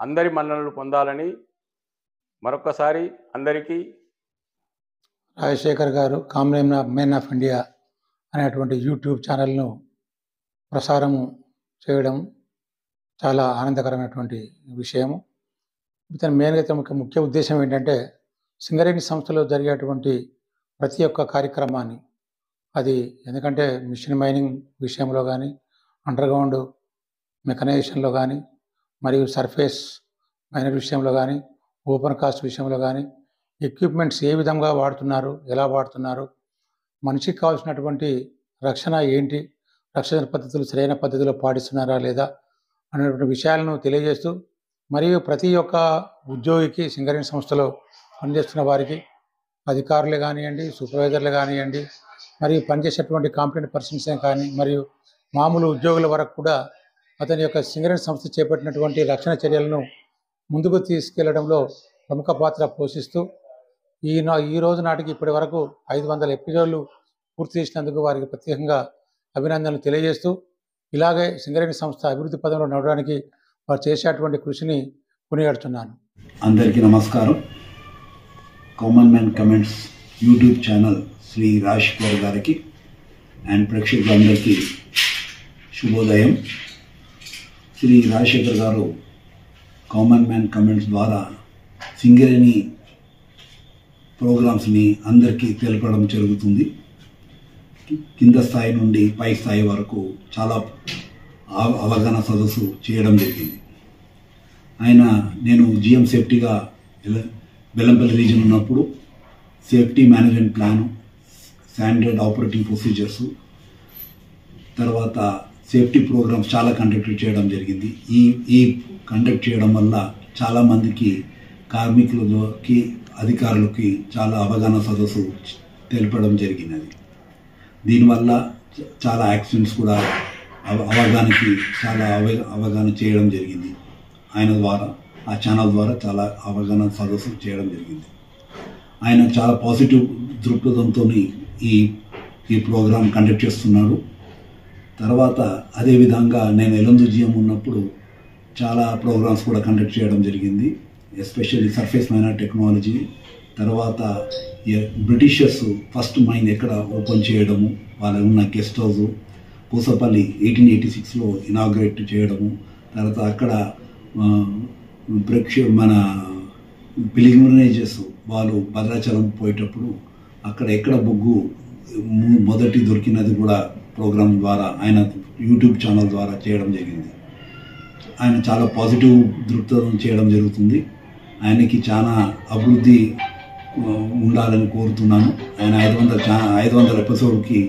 అందరి మన్ననలు పొందాలని మరొకసారి అందరికీ రాజశేఖర్ గారు కామన్ మ్యాన్ ఆఫ్ ఇండియా అనేటువంటి యూట్యూబ్ ఛానల్ను ప్రసారము చేయడం చాలా ఆనందకరమైనటువంటి విషయము. ఇతని మెయిన్గా ముఖ్య ఉద్దేశం ఏంటంటే సింగరేణి సంస్థలో జరిగేటువంటి ప్రతి ఒక్క కార్యక్రమాన్ని, అది ఎందుకంటే మిషన్ మైనింగ్ విషయంలో కానీ, అండర్గ్రౌండ్ మెకనైజేషన్లో కానీ, మరియు సర్ఫేస్ మైనర్ విషయంలో కానీ, ఓపెన్ కాస్ట్ విషయంలో కానీ, ఎక్విప్మెంట్స్ ఏ విధంగా వాడుతున్నారు, ఎలా వాడుతున్నారు, మనిషికి కావాల్సినటువంటి రక్షణ ఏంటి, రక్షణ పద్ధతులు సరైన పద్ధతిలో పాటిస్తున్నారా లేదా అనేటువంటి విషయాలను తెలియజేస్తూ, మరియు ప్రతి ఒక్క ఉద్యోగికి సింగరేణి సంస్థలో పనిచేస్తున్న వారికి, అధికారులే కానివ్వండి, సూపర్వైజర్లు కానివ్వండి, మరియు పనిచేసేటువంటి కాంపిటెంట్ పర్సన్సే కానీ, మరియు మామూలు ఉద్యోగుల వరకు కూడా అతని యొక్క సింగరేణి సంస్థ చేపట్టినటువంటి రక్షణ చర్యలను ముందుకు తీసుకెళ్లడంలో ప్రముఖ పాత్ర పోషిస్తూ ఈ రోజు నాటికి ఇప్పటి వరకు 500 ఎపిసోడ్లు పూర్తి చేసినందుకు వారికి ప్రత్యేకంగా అభినందనలు తెలియజేస్తూ, ఇలాగే సింగరేణి సంస్థ అభివృద్ధి పదంలో నడవడానికి వారు చేసేటువంటి కృషిని కొనియాడుతున్నాను. అందరికీ నమస్కారం. Common man comments YouTube channel Shri Rajasekhar గారికి అండ్ ప్రేక్షకులందరికీ శుభోదయం. శ్రీ రాజశేఖర్ గారు కామన్ మ్యాన్ కమెంట్స్ ద్వారా సింగరేణి ప్రోగ్రామ్స్ని అందరికీ తెలపడం జరుగుతుంది. కింద స్థాయి నుండి పై స్థాయి వరకు చాలా అవగాహన సదస్సు చేయడం జరిగింది. నేను జిఎం సేఫ్టీగా బెల్లంపల్లి రీజన్ ఉన్నప్పుడు safety management plan, standard operating procedures, తర్వాత సేఫ్టీ ప్రోగ్రామ్స్ చాలా కండక్ట్ చేయడం జరిగింది. ఈ కండక్ట్ చేయడం వల్ల చాలామందికి కార్మికులకి, అధికారులకి చాలా అవగాహన సదస్సు తెలపడం జరిగినది. దీనివల్ల చాలా యాక్సిడెంట్స్ కూడా అవగాహనకి చాలా అవగాహన చేయడం జరిగింది. ఆయన ద్వారా, ఆ ఛానల్ ద్వారా చాలా అవగాహన సదస్సు చేయడం జరిగింది. ఆయన చాలా పాజిటివ్ దృక్పథంతో ఈ ప్రోగ్రాం కండక్ట్ చేస్తున్నాడు. తర్వాత అదేవిధంగా నేను ఎలందు జిఎం ఉన్నప్పుడు చాలా ప్రోగ్రామ్స్ కూడా కండక్ట్ చేయడం జరిగింది. ఎస్పెషల్లీ సర్ఫేస్ మైనర్ టెక్నాలజీ, తర్వాత బ్రిటిషర్స్ ఫస్ట్ మైన్ ఎక్కడ ఓపెన్ చేయడము, వాళ్ళ ఉన్న గెస్ట్ హౌస్ పూసపల్లి 1886లో ఇనాగ్రేట్ చేయడము, తర్వాత అక్కడ మన పిలిగ్రిమేజెస్ వాళ్ళు భద్రాచలం పోయేటప్పుడు అక్కడ ఎక్కడ బొగ్గు మొదటి దొరికినది కూడా ప్రోగ్రాం ద్వారా ఆయన యూట్యూబ్ ఛానల్ ద్వారా చేయడం జరిగింది. ఆయన చాలా పాజిటివ్ దృక్పథం చేయడం జరుగుతుంది. ఆయనకి చాలా అభివృద్ధి ఉండాలని కోరుతున్నాను. ఆయన 500 ఎపిసోడ్కి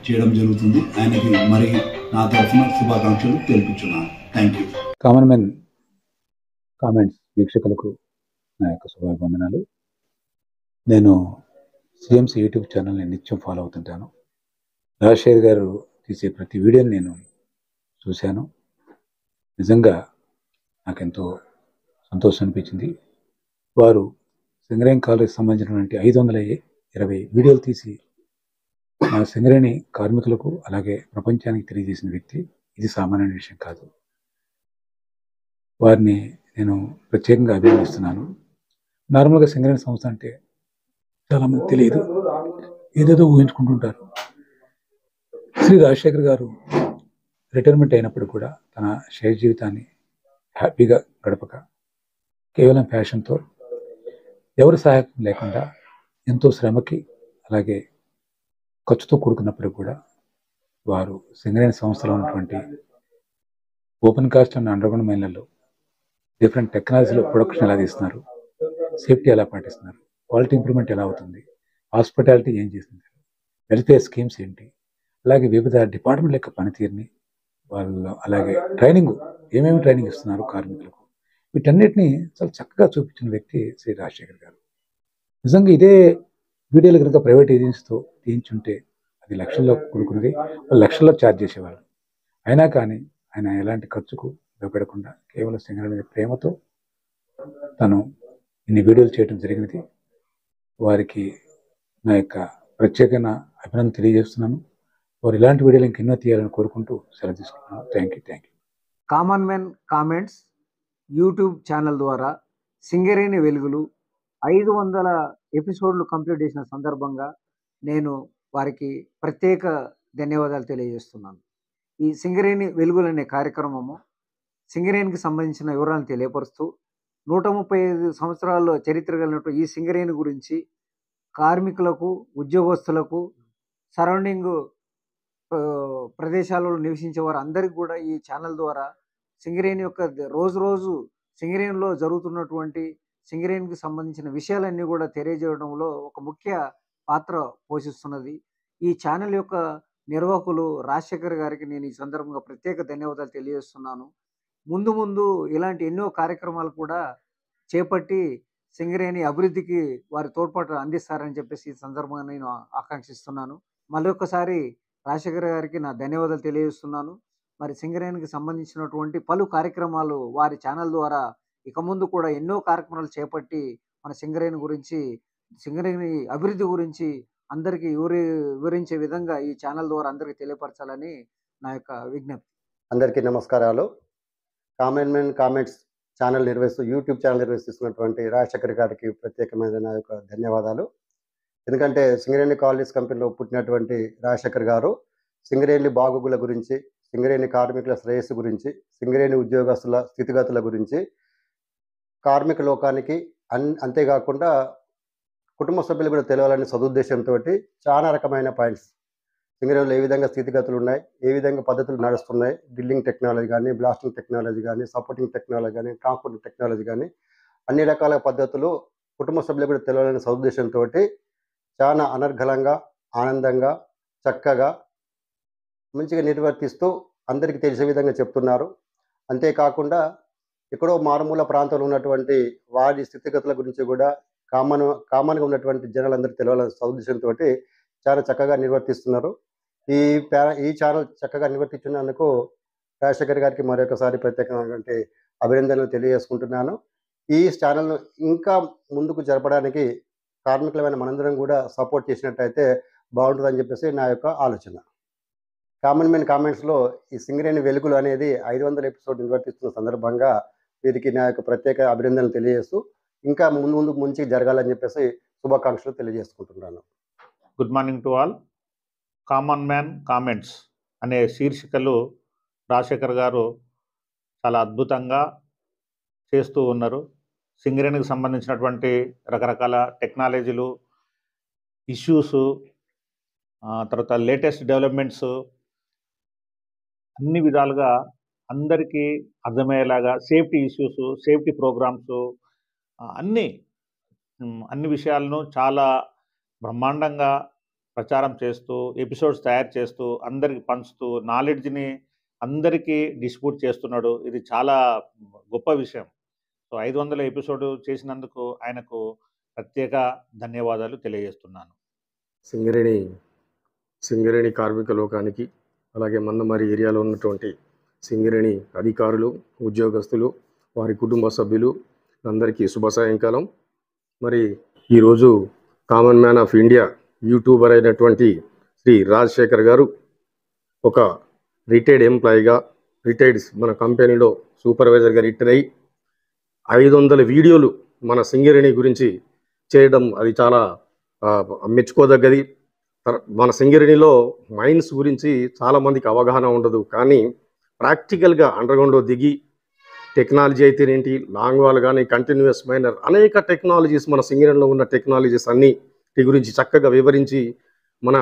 చేయడం జరుగుతుంది. ఆయనకి మరి నా తరఫున శుభాకాంక్షలు తెలుపుతున్నాను. Thank you. Common man comments వీక్షకులకు నా యొక్క శుభాభివందనాలు. నేను సిఎంసి యూట్యూబ్ ఛానల్ని నిత్యం ఫాలో అవుతుంటాను. రాజశేఖర్ గారు తీసే ప్రతి వీడియోని నేను చూశాను. నిజంగా నాకెంతో సంతోషం అనిపించింది. వారు సింగరేణి కాలేజీకి సంబంధించినటువంటి 520 వీడియోలు తీసి మన సింగరేణి కార్మికులకు అలాగే ప్రపంచానికి తెలియజేసిన వ్యక్తి. ఇది సామాన్య విషయం కాదు. వారిని నేను ప్రత్యేకంగా అభినందిస్తున్నాను. నార్మల్గా సింగరేణి సంస్థ అంటే చాలామంది తెలియదు, ఏదేదో ఊహించుకుంటుంటారు. శ్రీ రాజశేఖర్ గారు రిటైర్మెంట్ అయినప్పుడు కూడా తన షేర్ జీవితాన్ని హ్యాపీగా గడపక కేవలం ఫ్యాషన్తో, ఎవరి సహాయం లేకుండా ఎంతో శ్రమకి అలాగే ఖర్చుతో కూడుకున్నప్పుడు కూడా వారు సింగరేణి సంస్థలో ఉన్నటువంటి ఓపెన్ కాస్ట్ అండ్ అండర్గ్రౌండ్ మైన్లలో డిఫరెంట్ టెక్నాలజీలో ప్రొడక్షన్ ఎలా తీస్తున్నారు, సేఫ్టీ ఎలా పాటిస్తున్నారు, క్వాలిటీ ఇంప్రూవ్మెంట్ ఎలా అవుతుంది, హాస్పిటాలిటీ ఏం చేస్తుంది, వెల్ఫేర్ స్కీమ్స్ ఏంటి, అలాగే వివిధ డిపార్ట్మెంట్ల యొక్క పనితీరుని వాళ్ళు, అలాగే ట్రైనింగ్ ఏమేమి ట్రైనింగ్ ఇస్తున్నారు కార్మికులకు, వీటన్నిటిని చాలా చక్కగా చూపించిన వ్యక్తి శ్రీ రాజశేఖర్ గారు. నిజంగా ఇదే వీడియోలు కనుక ప్రైవేట్ ఏజెన్సీతో తీయించుంటే అది లక్షల్లో కూడుకున్నది, లక్షల్లో ఛార్జ్ చేసేవారు. అయినా కానీ ఆయన ఎలాంటి ఖర్చుకు భయపడకుండా కేవలం సింగరేణి మీద ప్రేమతో తను ఇన్ని వీడియోలు చేయడం జరిగినది. వారికి నా యొక్క ప్రత్యేకమైన అభినందన తెలియజేస్తున్నాను. వారు ఇలాంటి వీడియోలు ఇంకెన్నో తీయాలని కోరుకుంటూ సెలవు తీసుకున్నాను. Thank you. Common man comments YouTube channel ద్వారా సింగరేణి వెలుగులు 500 ఎపిసోడ్లు కంప్లీట్ చేసిన సందర్భంగా నేను వారికి ప్రత్యేక ధన్యవాదాలు తెలియజేస్తున్నాను. ఈ సింగరేణి వెలుగులు అనే కార్యక్రమము సింగరేణికి సంబంధించిన వివరాలను తెలియపరుస్తూ 135 సంవత్సరాల్లో చరిత్ర కలిగినటువంటి ఈ సింగరేణి గురించి కార్మికులకు, ఉద్యోగస్తులకు, సరౌండింగ్ ప్రదేశాలలో నివసించే వారు అందరికీ కూడా ఈ ఛానల్ ద్వారా సింగరేణి యొక్క రోజు సింగరేణిలో జరుగుతున్నటువంటి సింగరేణికి సంబంధించిన విషయాలన్నీ కూడా తెలియజేయడంలో ఒక ముఖ్య పాత్ర పోషిస్తున్నది. ఈ ఛానల్ యొక్క నిర్వాహకులు రాజశేఖర్ గారికి నేను ఈ సందర్భంగా ప్రత్యేక ధన్యవాదాలు తెలియజేస్తున్నాను. ముందు ఇలాంటి ఎన్నో కార్యక్రమాలు కూడా చేపట్టి సింగరేణి అభివృద్ధికి వారి తోడ్పాటు అందిస్తారని చెప్పేసి ఈ సందర్భంగా నేను ఆకాంక్షిస్తున్నాను. మరొకసారి రాజశేఖర్ గారికి నా ధన్యవాదాలు తెలియజేస్తున్నాను. మరి సింగరేణికి సంబంధించినటువంటి పలు కార్యక్రమాలు వారి ఛానల్ ద్వారా ఇక ముందు కూడా ఎన్నో కార్యక్రమాలు చేపట్టి మన సింగరేణి అభివృద్ధి గురించి అందరికీ వివరించే విధంగా ఈ ఛానల్ ద్వారా అందరికీ తెలియపరచాలని నా యొక్క విజ్ఞప్తి. అందరికీ నమస్కారాలు. Common man comments channel YouTube channel నిర్వహిస్తున్నటువంటి రాజశేఖర్ గారికి ప్రత్యేకమైన నా యొక్క ధన్యవాదాలు. ఎందుకంటే సింగరేణి కాలనీస్ కంపెనీలో పుట్టినటువంటి రాజశేఖర్ గారు సింగరేణి బాగోగుల గురించి, సింగరేణి కార్మికుల శ్రేయస్సు గురించి, సింగరేణి ఉద్యోగస్తుల స్థితిగతుల గురించి కార్మిక లోకానికి అంతేకాకుండా కుటుంబ సభ్యులు కూడా తెలియాలనే సదుద్దేశంతో చాలా రకమైన పాయింట్స్ సింగరేణిలో ఏ విధంగా స్థితిగతులు ఉన్నాయి, ఏ విధంగా పద్ధతులు నడుస్తున్నాయి, డ్రిల్లింగ్ టెక్నాలజీ కానీ, బ్లాస్టింగ్ టెక్నాలజీ కానీ, సపోర్టింగ్ టెక్నాలజీ కానీ, ట్రాన్స్పోర్టింగ్ టెక్నాలజీ కానీ అన్ని రకాల పద్ధతులు కుటుంబ సభ్యులు కూడా తెలియాలనే సదుద్దేశంతో చాలా అనర్గళంగా, ఆనందంగా, చక్కగా, మంచిగా నిర్వర్తిస్తూ అందరికీ తెలిసే విధంగా చెప్తున్నారు. అంతేకాకుండా ఎక్కడో మారుమూల ప్రాంతంలో ఉన్నటువంటి వారి స్థితిగతుల గురించి కూడా కామన్గా ఉన్నటువంటి జనాలందరికీ తెలియాలనే సదుద్దేశంతో చాలా చక్కగా నిర్వర్తిస్తున్నారు. ఈ ఛానల్ చక్కగా నిర్వర్తించినందుకు రాజశేఖర్ గారికి మరొకసారి ప్రత్యేకమైనటువంటి అభినందనలు తెలియజేసుకుంటున్నాను. ఈ ఛానల్ను ఇంకా ముందుకు జరపడానికి కార్మికులమైన మనందరం కూడా సపోర్ట్ చేసినట్టయితే బాగుంటుందని చెప్పేసి నా యొక్క ఆలోచన. కామన్ మ్యాన్ కామెంట్స్లో ఈ సింగరేణి వెలుగులు అనేది 500 ఎపిసోడ్ నిర్వర్తిస్తున్న సందర్భంగా వీరికి నా యొక్క ప్రత్యేక అభినందనలు తెలియజేస్తూ ఇంకా ముందు మంచిగా జరగాలని చెప్పేసి శుభాకాంక్షలు తెలియజేసుకుంటున్నాను. Good morning to all. Common man comments అనే శీర్షికలు రాజశేఖర్ గారు చాలా అద్భుతంగా చేస్తూ ఉన్నారు. సింగరేణికి సంబంధించినటువంటి రకరకాల టెక్నాలజీలు, ఇష్యూస్, తర్వాత లేటెస్ట్ డెవలప్మెంట్స్ అన్ని విధాలుగా అందరికీ అర్థమయ్యేలాగా సేఫ్టీ ఇష్యూస్, సేఫ్టీ ప్రోగ్రామ్స్ అన్ని విషయాలను చాలా బ్రహ్మాండంగా ప్రచారం చేస్తూ, ఎపిసోడ్స్ తయారు చేస్తూ, అందరికి పంచుతూ, నాలెడ్జ్ని అందరికీ డిస్ట్రిబ్యూట్ చేస్తున్నాడు. ఇది చాలా గొప్ప విషయం. సో 500 ఎపిసోడ్ చేసినందుకు ఆయనకు ప్రత్యేక ధన్యవాదాలు తెలియజేస్తున్నాను. సింగరేణి కార్మిక లోకానికి, అలాగే మందమరి ఏరియాలో ఉన్నటువంటి సింగరేణి అధికారులు, ఉద్యోగస్తులు, వారి కుటుంబ సభ్యులు అందరికీ శుభ సాయంకాలం. మరి ఈరోజు common man of India YouTuber అయినటువంటి శ్రీ రాజశేఖర్ గారు ఒక రిటైర్డ్ ఎంప్లాయీగా, మన కంపెనీలో సూపర్వైజర్గా రిటైర్ అయ్యి 500 వీడియోలు మన సింగరేణి గురించి చేయడం అది చాలా మెచ్చుకోదగ్గది. మన సింగరేణిలో మైన్స్ గురించి చాలామందికి అవగాహన ఉండదు, కానీ ప్రాక్టికల్గా అండర్గ్రౌండ్లో దిగి టెక్నాలజీ అయితేనేంటి, లాంగ్ వాల్ కానీ, కంటిన్యూస్ మైనర్, అనేక టెక్నాలజీస్ మన సింగరేణిలో ఉన్న టెక్నాలజీస్ అన్నిటి గురించి చక్కగా వివరించి మన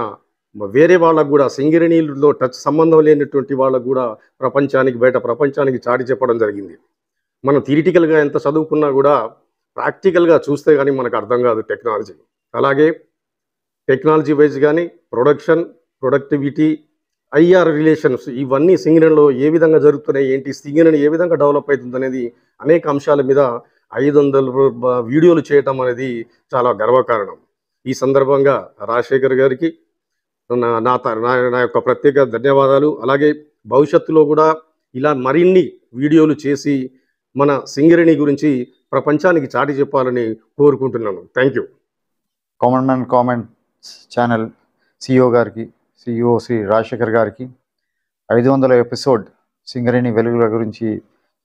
వేరే వాళ్ళకు కూడా, సింగరేణిలో సంబంధం లేనటువంటి వాళ్ళకు కూడా బయట ప్రపంచానికి చాటి చెప్పడం జరిగింది. మనం థియరిటికల్గా ఎంత చదువుకున్నా కూడా ప్రాక్టికల్గా చూస్తే కానీ మనకు అర్థం కాదు టెక్నాలజీ. అలాగే టెక్నాలజీ వైజ్ కానీ ప్రొడక్టివిటీ, ఐఆర్ రిలేషన్స్ ఇవన్నీ సింగరేణిలో ఏ విధంగా జరుగుతున్నాయి, ఏంటి సింగరేణి ఏ విధంగా డెవలప్ అవుతుంది అనేది అనేక అంశాల మీద 500 వీడియోలు చేయటం అనేది చాలా గర్వకారణం. ఈ సందర్భంగా రాజశేఖర్ గారికి నా యొక్క ప్రత్యేక ధన్యవాదాలు. అలాగే భవిష్యత్తులో కూడా ఇలా మరిన్ని వీడియోలు చేసి మన సింగరేణి గురించి ప్రపంచానికి చాటి చెప్పాలని కోరుకుంటున్నాను. Thank you. Common man comments channel CEO గారికి, సిఇఓ శ్రీ రాజశేఖర్ గారికి 500 ఎపిసోడ్ సింగరేణి వెలుగుల గురించి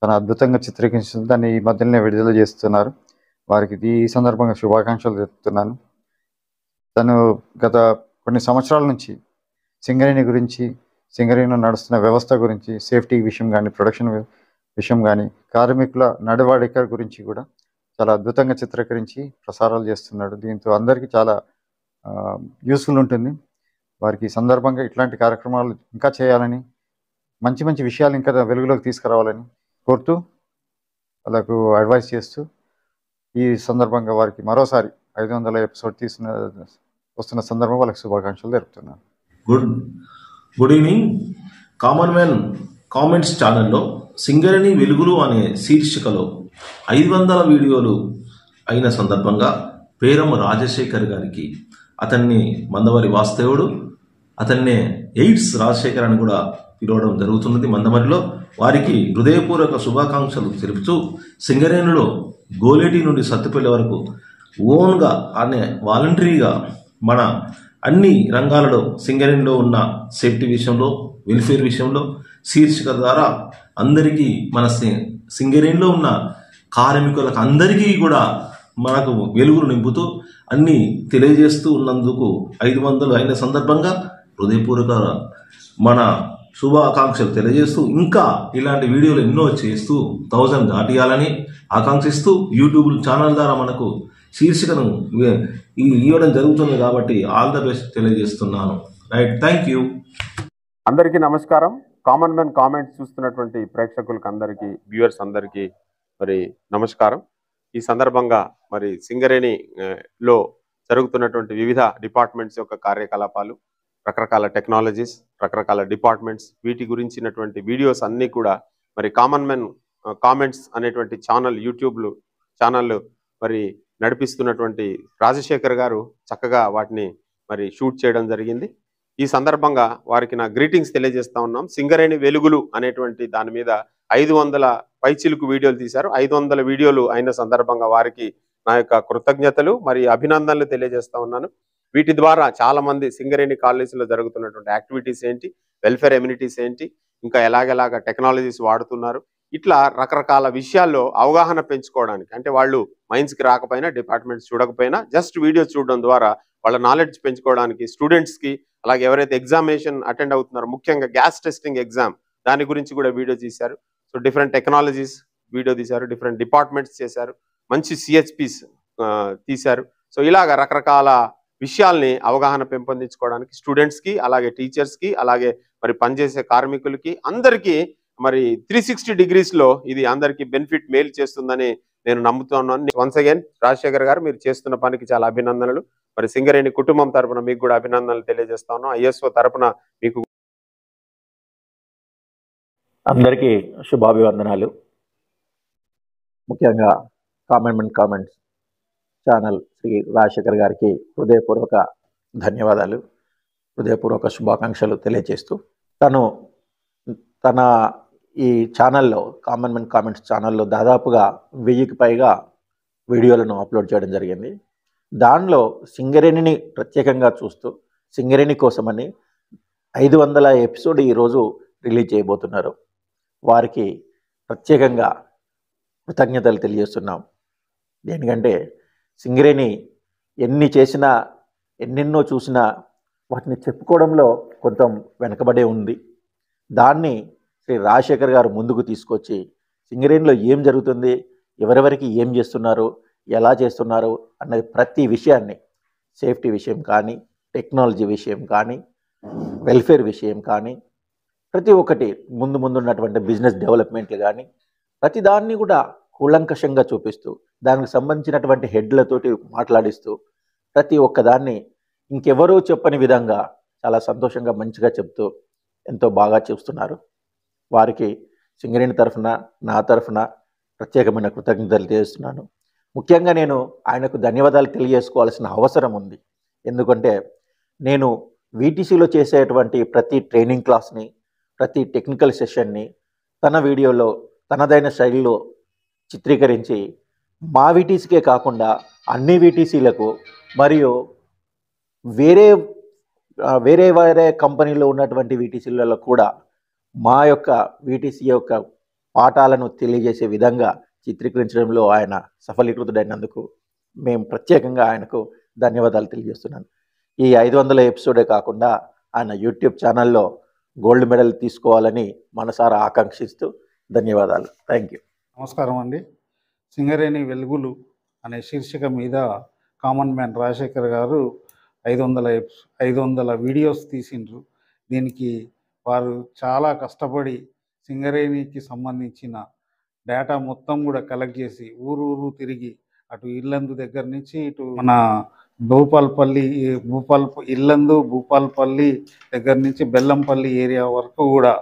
తన అద్భుతంగా చిత్రీకరించిన దాన్ని ఈ మధ్యలోనే విడుదల చేస్తున్నారు. వారికి ఈ సందర్భంగా శుభాకాంక్షలు చెప్తున్నాను. తను గత కొన్ని సంవత్సరాల నుంచి సింగరేణి గురించి, సింగరేణిలో నడుస్తున్న వ్యవస్థ గురించి, సేఫ్టీ విషయం కానీ, ప్రొడక్షన్ విషయం కానీ, కార్మికుల నడవడిక గురించి కూడా చాలా అద్భుతంగా చిత్రీకరించి ప్రసారాలు చేస్తున్నాడు. దీంతో అందరికీ చాలా యూస్ఫుల్ ఉంటుంది. వారికి ఈ సందర్భంగా ఇట్లాంటి కార్యక్రమాలు ఇంకా చేయాలని, మంచి మంచి విషయాలు ఇంకా వెలుగులోకి తీసుకురావాలని కోరుతూ వాళ్ళకు అడ్వైస్ చేస్తూ ఈ సందర్భంగా వారికి మరోసారి 500 ఎపిసోడ్ వస్తున్న సందర్భంగా వాళ్ళకి శుభాకాంక్షలు తెలుపుతున్నాను. Good evening. Common man comments ఛానల్లో సింగరేణి వెలుగులు అనే శీర్షికలో 500 వీడియోలు అయిన సందర్భంగా పేరము రాజశేఖర్ గారికి, అతన్ని మందమరి వాస్తవుడు, అతన్నే ఎయిడ్స్ రాజశేఖర్ అని కూడా పిలవడం జరుగుతున్నది మందమరిలో. వారికి హృదయపూర్వక శుభాకాంక్షలు తెలుపుతూ సింగరేణిలో గోలేటి నుండి సత్తుపల్లి వరకు ఓన్గా అనే వాలంటరీగా మన అన్ని రంగాలలో సింగరేణిలో ఉన్న సేఫ్టీ విషయంలో, వెల్ఫేర్ విషయంలో శీర్షిక ద్వారా అందరికీ మన సింగరేణిలో ఉన్న కార్మికులకు అందరికీ కూడా మనకు వెలుగులు నింపుతూ అన్నీ తెలియజేస్తూ ఉన్నందుకు 500 అయిన సందర్భంగా హృదయపూర్వక మన శుభాకాంక్షలు తెలియజేస్తూ ఇంకా ఇలాంటి వీడియోలు ఎన్నో చేస్తూ 1000 దాటియాలని ఆకాంక్షిస్తూ యూట్యూబ్ ఛానల్ ద్వారా మనకు శీర్షికను ఇవ్వడం జరుగుతుంది కాబట్టి ఆల్ ద బెస్ట్ తెలియజేస్తున్నాను. Right, thank you. అందరికీ నమస్కారం. కామన్ మ్యాన్ కామెంట్స్ చూస్తున్నటువంటి ప్రేక్షకులకు అందరికీ, వ్యూవర్స్ అందరికీ మరి నమస్కారం. ఈ సందర్భంగా మరి సింగరేణిలో జరుగుతున్నటువంటి వివిధ డిపార్ట్మెంట్స్ యొక్క కార్యకలాపాలు, రకరకాల టెక్నాలజీస్, రకరకాల డిపార్ట్మెంట్స్, వీటి గురించినటువంటి వీడియోస్ అన్నీ కూడా మరి కామన్ మ్యాన్ కామెంట్స్ అనేటువంటి యూట్యూబ్ ఛానల్ మరి నడిపిస్తున్నటువంటి రాజశేఖర్ గారు చక్కగా వాటిని మరి షూట్ చేయడం జరిగింది. ఈ సందర్భంగా వారికి నా గ్రీటింగ్స్ తెలియజేస్తా ఉన్నాం. సింగరేణి వెలుగులు అనేటువంటి దాని మీద 500 పైచిలుకు వీడియోలు తీశారు. 500 వీడియోలు అయిన సందర్భంగా వారికి నా యొక్క కృతజ్ఞతలు మరి అభినందనలు తెలియజేస్తా ఉన్నాను. వీటి ద్వారా చాలా మంది సింగరేణి కాలేజీలో జరుగుతున్నటువంటి యాక్టివిటీస్ ఏంటి, వెల్ఫేర్ ఎమ్యూనిటీస్ ఏంటి, ఇంకా ఎలాగెలాగ టెక్నాలజీస్ వాడుతున్నారు, ఇట్లా రకరకాల విషయాల్లో అవగాహన పెంచుకోవడానికి, అంటే వాళ్ళు మైన్స్కి రాకపోయినా, డిపార్ట్మెంట్స్ చూడకపోయినా జస్ట్ వీడియోస్ చూడడం ద్వారా వాళ్ళ నాలెడ్జ్ పెంచుకోవడానికి స్టూడెంట్స్కి, అలాగే ఎవరైతే ఎగ్జామినేషన్ అటెండ్ అవుతున్నారో, ముఖ్యంగా గ్యాస్ టెస్టింగ్ ఎగ్జామ్ దాని గురించి కూడా వీడియో తీశారు. సో డిఫరెంట్ టెక్నాలజీస్ వీడియో తీశారు, డిఫరెంట్ డిపార్ట్మెంట్స్ చేశారు, మంచి సిహెచ్పిస్ తీశారు. సో ఇలాగ రకరకాల విషయాల్ని అవగాహన పెంపొందించుకోవడానికి స్టూడెంట్స్కి, అలాగే టీచర్స్కి, అలాగే మరి పనిచేసే కార్మికులకి అందరికీ మరి 360 degreesలో ఇది అందరికీ బెనిఫిట్ మేలు చేస్తుందని నేను నమ్ముతున్నాను. వన్స్ అగైన్ రాజశేఖర్ గారు, మీరు చేస్తున్న పనికి చాలా అభినందనలు. మరి సింగరేణి కుటుంబం తరపున మీకు కూడా అభినందనలు తెలియజేస్తా ఉన్నాం. ఐఎస్ఓ తరపున మీకు అందరికీ శుభాభివందనాలు. ముఖ్యంగా common man comments channel Shri Rajasekhar గారికి హృదయపూర్వక ధన్యవాదాలు, హృదయపూర్వక శుభాకాంక్షలు తెలియజేస్తూ, తన ఈ ఛానల్లో, కామన్ మ్యాన్ కామెంట్స్ ఛానల్లో దాదాపుగా 1000కి పైగా వీడియోలను అప్లోడ్ చేయడం జరిగింది. దానిలో సింగరేణిని ప్రత్యేకంగా చూస్తూ సింగరేణి కోసమని 500 ఎపిసోడ్ ఈరోజు రిలీజ్ చేయబోతున్నారు. వారికి ప్రత్యేకంగా కృతజ్ఞతలు తెలియజేస్తున్నాం. దేనికంటే సింగరేణి ఎన్ని చేసినా, ఎన్నెన్నో చూసినా వాటిని చెప్పుకోవడంలో కొంత వెనకబడే ఉంది. దాన్ని శ్రీ రాజశేఖర్ గారు ముందుకు తీసుకొచ్చి సింగరేణిలో ఏం జరుగుతుంది, ఎవరెవరికి ఏం చేస్తున్నారు, ఎలా చేస్తున్నారు అన్నది ప్రతి విషయాన్ని, సేఫ్టీ విషయం కానీ, టెక్నాలజీ విషయం కానీ, వెల్ఫేర్ విషయం కానీ, ప్రతి ఒక్కటి ముందున్నటువంటి బిజినెస్ డెవలప్మెంట్లు కానీ ప్రతి దాన్ని కూడా కూలంకషంగా చూపిస్తూ, దానికి సంబంధించినటువంటి హెడ్లతోటి మాట్లాడిస్తూ, ప్రతి ఒక్కదాన్ని ఇంకెవరూ చెప్పని విధంగా చాలా సంతోషంగా మంచిగా చెప్తూ ఎంతో బాగా చూస్తున్నారు. వారికి సింగరేణి తరఫున, నా తరఫున ప్రత్యేకమైన కృతజ్ఞతలు తెలియజేస్తున్నాను. ముఖ్యంగా నేను ఆయనకు ధన్యవాదాలు తెలియజేసుకోవాల్సిన అవసరం ఉంది. ఎందుకంటే నేను వీటీసీలో చేసేటువంటి ప్రతి ట్రైనింగ్ క్లాస్ని, ప్రతి టెక్నికల్ సెషన్ని తన వీడియోలో తనదైన శైలిలో చిత్రీకరించి మా వీటీసీకే కాకుండా అన్ని వీటీసీలకు మరియు వేరే వేరే కంపెనీలో ఉన్నటువంటి వీటీసీలలో కూడా మా యొక్క వీటీసీ యొక్క పాఠాలను తెలియజేసే విధంగా చిత్రీకరించడంలో ఆయన సఫలీకృతుడైనందుకు మేము ప్రత్యేకంగా ఆయనకు ధన్యవాదాలు తెలియజేస్తున్నాను. ఈ 500 ఎపిసోడే కాకుండా ఆయన యూట్యూబ్ ఛానల్లో గోల్డ్ మెడల్ తీసుకోవాలని మనసారా ఆకాంక్షిస్తూ ధన్యవాదాలు. Thank you. నమస్కారం అండి. సింగరేణి వెలుగులు అనే శీర్షిక మీద కామన్ మ్యాన్ రాజశేఖర్ గారు 500 వీడియోస్ తీసిండ్రు. దీనికి వారు చాలా కష్టపడి సింగరేణికి సంబంధించిన డేటా మొత్తం కూడా కలెక్ట్ చేసి ఊరు తిరిగి అటు ఇల్లందు దగ్గర నుంచి ఇటు మన భూపాల్పల్లి దగ్గర నుంచి బెల్లంపల్లి ఏరియా వరకు కూడా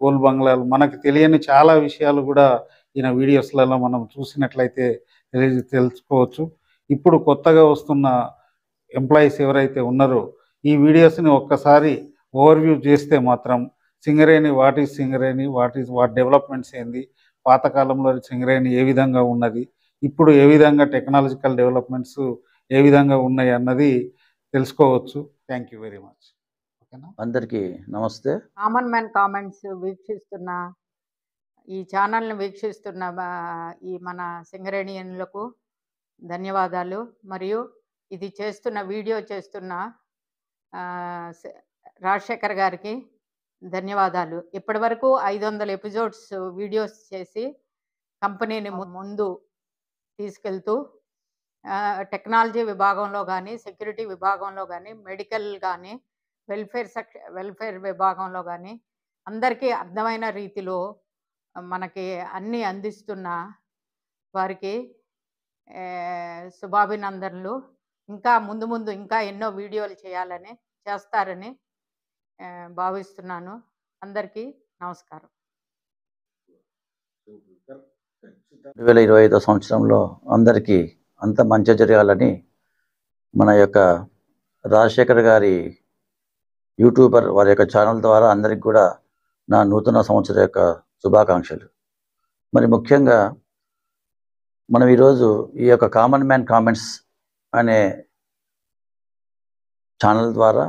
గోల్ బంగ్లాలు మనకు తెలియని చాలా విషయాలు కూడా ఈయన వీడియోస్లలో మనం చూసినట్లయితే తెలుసుకోవచ్చు. ఇప్పుడు కొత్తగా వస్తున్న ఎంప్లాయీస్ ఎవరైతే ఉన్నారో ఈ వీడియోస్ని ఒక్కసారి ఓవర్వ్యూ చేస్తే మాత్రం సింగరేణి, వాట్ డెవలప్మెంట్స్ ఏంది, పాతకాలంలో సింగరేణి ఏ విధంగా ఉన్నది, ఇప్పుడు ఏ విధంగా టెక్నాలజికల్ డెవలప్మెంట్స్ ఏ విధంగా ఉన్నాయి అన్నది తెలుసుకోవచ్చు. Thank you very much. అందరికీ నమస్తే. కామన్ మ్యాన్ కామెంట్స్ వీక్షిస్తున్న ఈ ఛానల్ని వీక్షిస్తున్న ఈ మన సింగరేణియన్లకు ధన్యవాదాలు. మరియు ఇది వీడియో చేస్తున్న రాజశేఖర్ గారికి ధన్యవాదాలు. ఇప్పటి వరకు 500 ఎపిసోడ్స్ వీడియోస్ చేసి కంపెనీని ముందు తీసుకెళ్తూ టెక్నాలజీ విభాగంలో కానీ, సెక్యూరిటీ విభాగంలో కానీ, మెడికల్ కానీ, వెల్ఫేర్ విభాగంలో కానీ అందరికీ అర్థమైన రీతిలో మనకి అన్నీ అందిస్తున్న వారికి శుభాభినందనలు. ఇంకా ముందు ఇంకా ఎన్నో వీడియోలు చేస్తారని భావిస్తున్నాను. అందరికీ నమస్కారం. 2025 సంవత్సరంలో అందరికీ అంత మంచి జరగాలని మన యొక్క రాజశేఖర్ గారి యూట్యూబర్ వారి యొక్క ఛానల్ ద్వారా అందరికి కూడా నా నూతన సంవత్సరం యొక్క శుభాకాంక్షలు. మరి ముఖ్యంగా మనం ఈరోజు ఈ యొక్క కామన్ మ్యాన్ కామెంట్స్ అనే ఛానల్ ద్వారా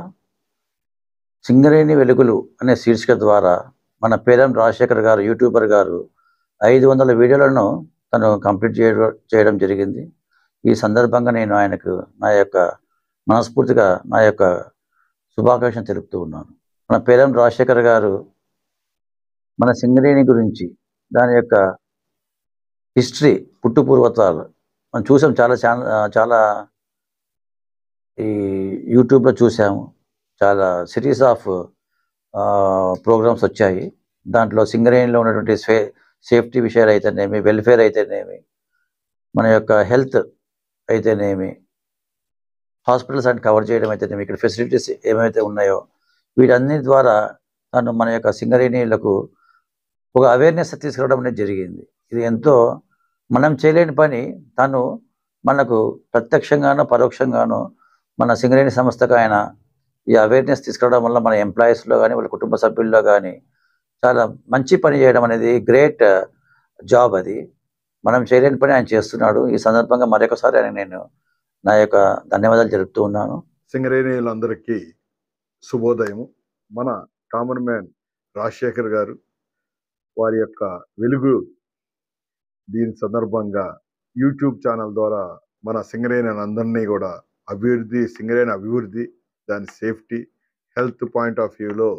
సింగరేణి వెలుగులు అనే శీర్షిక ద్వారా మన పేరం రాజశేఖర్ గారు యూట్యూబర్ గారు 500 వీడియోలను తను కంప్లీట్ చేయడం జరిగింది. ఈ సందర్భంగా నేను ఆయనకు నా యొక్క మనస్ఫూర్తిగా నా యొక్క శుభాకాంక్షలు తెలుపుతూ ఉన్నాను. మన పేరం రాజశేఖర్ గారు మన సింగరేణి గురించి దాని యొక్క హిస్టరీ, పుట్టుపూర్వతాలు మనం చూసాం. చాలా ఈ యూట్యూబ్లో చూసాము. చాలా సిరీస్ ఆఫ్ ప్రోగ్రామ్స్ వచ్చాయి. దాంట్లో సింగరేణిలో ఉన్నటువంటి సేఫ్టీ విషయాలు అయితేనేమి, వెల్ఫేర్ అయితేనేమి, మన యొక్క హెల్త్ అయితేనేమి, హాస్పిటల్స్ అని కవర్ చేయడం అయితేనేమి, ఇక్కడ ఫెసిలిటీస్ ఏమైతే ఉన్నాయో వీటన్నిటి ద్వారా తను మన యొక్క సింగరేణిలకు ఒక అవేర్నెస్ తీసుకురావడం అనేది జరిగింది. ఇది ఎంతో మనం చేయలేని పని తను మనకు ప్రత్యక్షంగానో పరోక్షంగానో మన సింగరేణి సంస్థకు ఆయన ఈ అవేర్నెస్ తీసుకురావడం వల్ల మన ఎంప్లాయీస్లో కానీ వాళ్ళ కుటుంబ సభ్యుల్లో కానీ చాలా మంచి పని చేయడం అనేది గ్రేట్ జాబ్. అది మనం చేయలేని పని ఆయన చేస్తున్నాడు. ఈ సందర్భంగా మరొకసారి ఆయన నేను నా యొక్క ధన్యవాదాలు తెలుపుతూ ఉన్నాను. సింగరేణిలందరికీ శుభోదయము. మన కామన్ మ్యాన్ రాజశేఖర్ గారు వారి యొక్క వెలుగు దీని సందర్భంగా యూట్యూబ్ ఛానల్ ద్వారా మన సింగరేణి అందరినీ కూడా సింగరేణి అభివృద్ధి, దాని సేఫ్టీ, హెల్త్ పాయింట్ ఆఫ్ వ్యూలో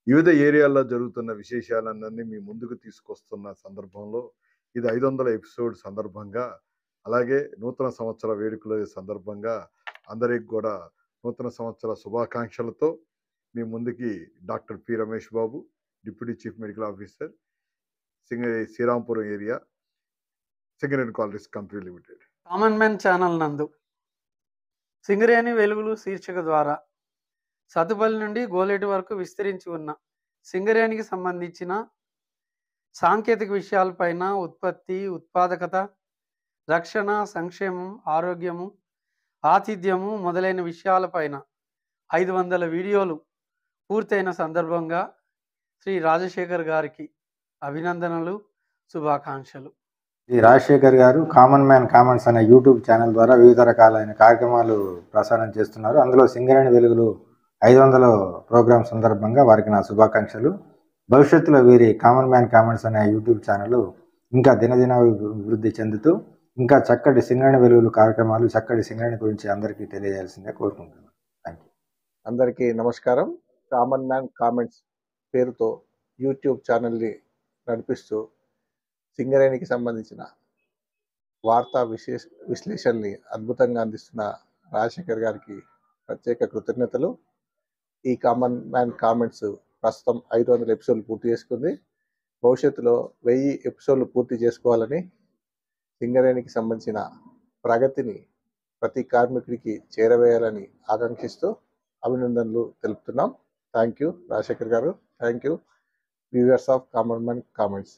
వివిధ ఏరియాల్లో జరుగుతున్న విశేషాలన్నీ మీ ముందుకు తీసుకొస్తున్న సందర్భంలో ఇది 500 ఎపిసోడ్ సందర్భంగా, అలాగే నూతన సంవత్సర వేడుకల సందర్భంగా అందరికి కూడా నూతన సంవత్సర శుభాకాంక్షలతో మీ ముందుకి doctor P Ramesh Babu, deputy chief medical officer, Srirampuram area, Singareni collieries company limited. Common man channel నందు సింగరేణి వెలుగులు శీర్షిక ద్వారా సతుపల్లి నుండి గోలేటి వరకు విస్తరించి ఉన్న సింగరేణికి సంబంధించిన సాంకేతిక విషయాలపైన ఉత్పత్తి, ఉత్పాదకత, రక్షణ, సంక్షేమం, ఆరోగ్యము, ఆతిథ్యము మొదలైన విషయాలపైన 500 వీడియోలు పూర్తయిన సందర్భంగా శ్రీ రాజశేఖర్ గారికి అభినందనలు, శుభాకాంక్షలు. ఈ రాజశేఖర్ గారు కామన్ మ్యాన్ కామెంట్స్ అనే యూట్యూబ్ ఛానల్ ద్వారా వివిధ రకాలైన కార్యక్రమాలు ప్రసారం చేస్తున్నారు. అందులో సింగరేణి వెలుగులు 500 ప్రోగ్రాం సందర్భంగా వారికి నా శుభాకాంక్షలు. భవిష్యత్తులో వీరి కామన్ మ్యాన్ కామెంట్స్ అనే యూట్యూబ్ ఛానల్ ఇంకా దినదిన అభివృద్ధి చెందుతూ ఇంకా చక్కటి సింగరేణి వెలుగులు కార్యక్రమాలు, చక్కటి సింగరేణి గురించి అందరికీ తెలియజేయాల్సిందే కోరుకుంటున్నాను. Thank you. అందరికీ నమస్కారం. కామన్ మ్యాన్ కామెంట్స్ పేరుతో యూట్యూబ్ ఛానల్ని నడిపిస్తూ సింగరేణికి సంబంధించిన వార్తా విశ్లేషణని అద్భుతంగా అందిస్తున్న రాజశేఖర్ గారికి ప్రత్యేక కృతజ్ఞతలు. ఈ కామన్ మ్యాన్ కామెంట్స్ ప్రస్తుతం 500 ఎపిసోడ్లు పూర్తి చేసుకుంది. భవిష్యత్తులో 1000 ఎపిసోడ్లు పూర్తి చేసుకోవాలని, సింగరేణికి సంబంధించిన ప్రగతిని ప్రతి కార్మికుడికి చేరవేయాలని ఆకాంక్షిస్తూ అభినందనలు తెలుపుతున్నాం. థ్యాంక్ యూ రాజశేఖర్ గారు. Thank you viewers of common man comments.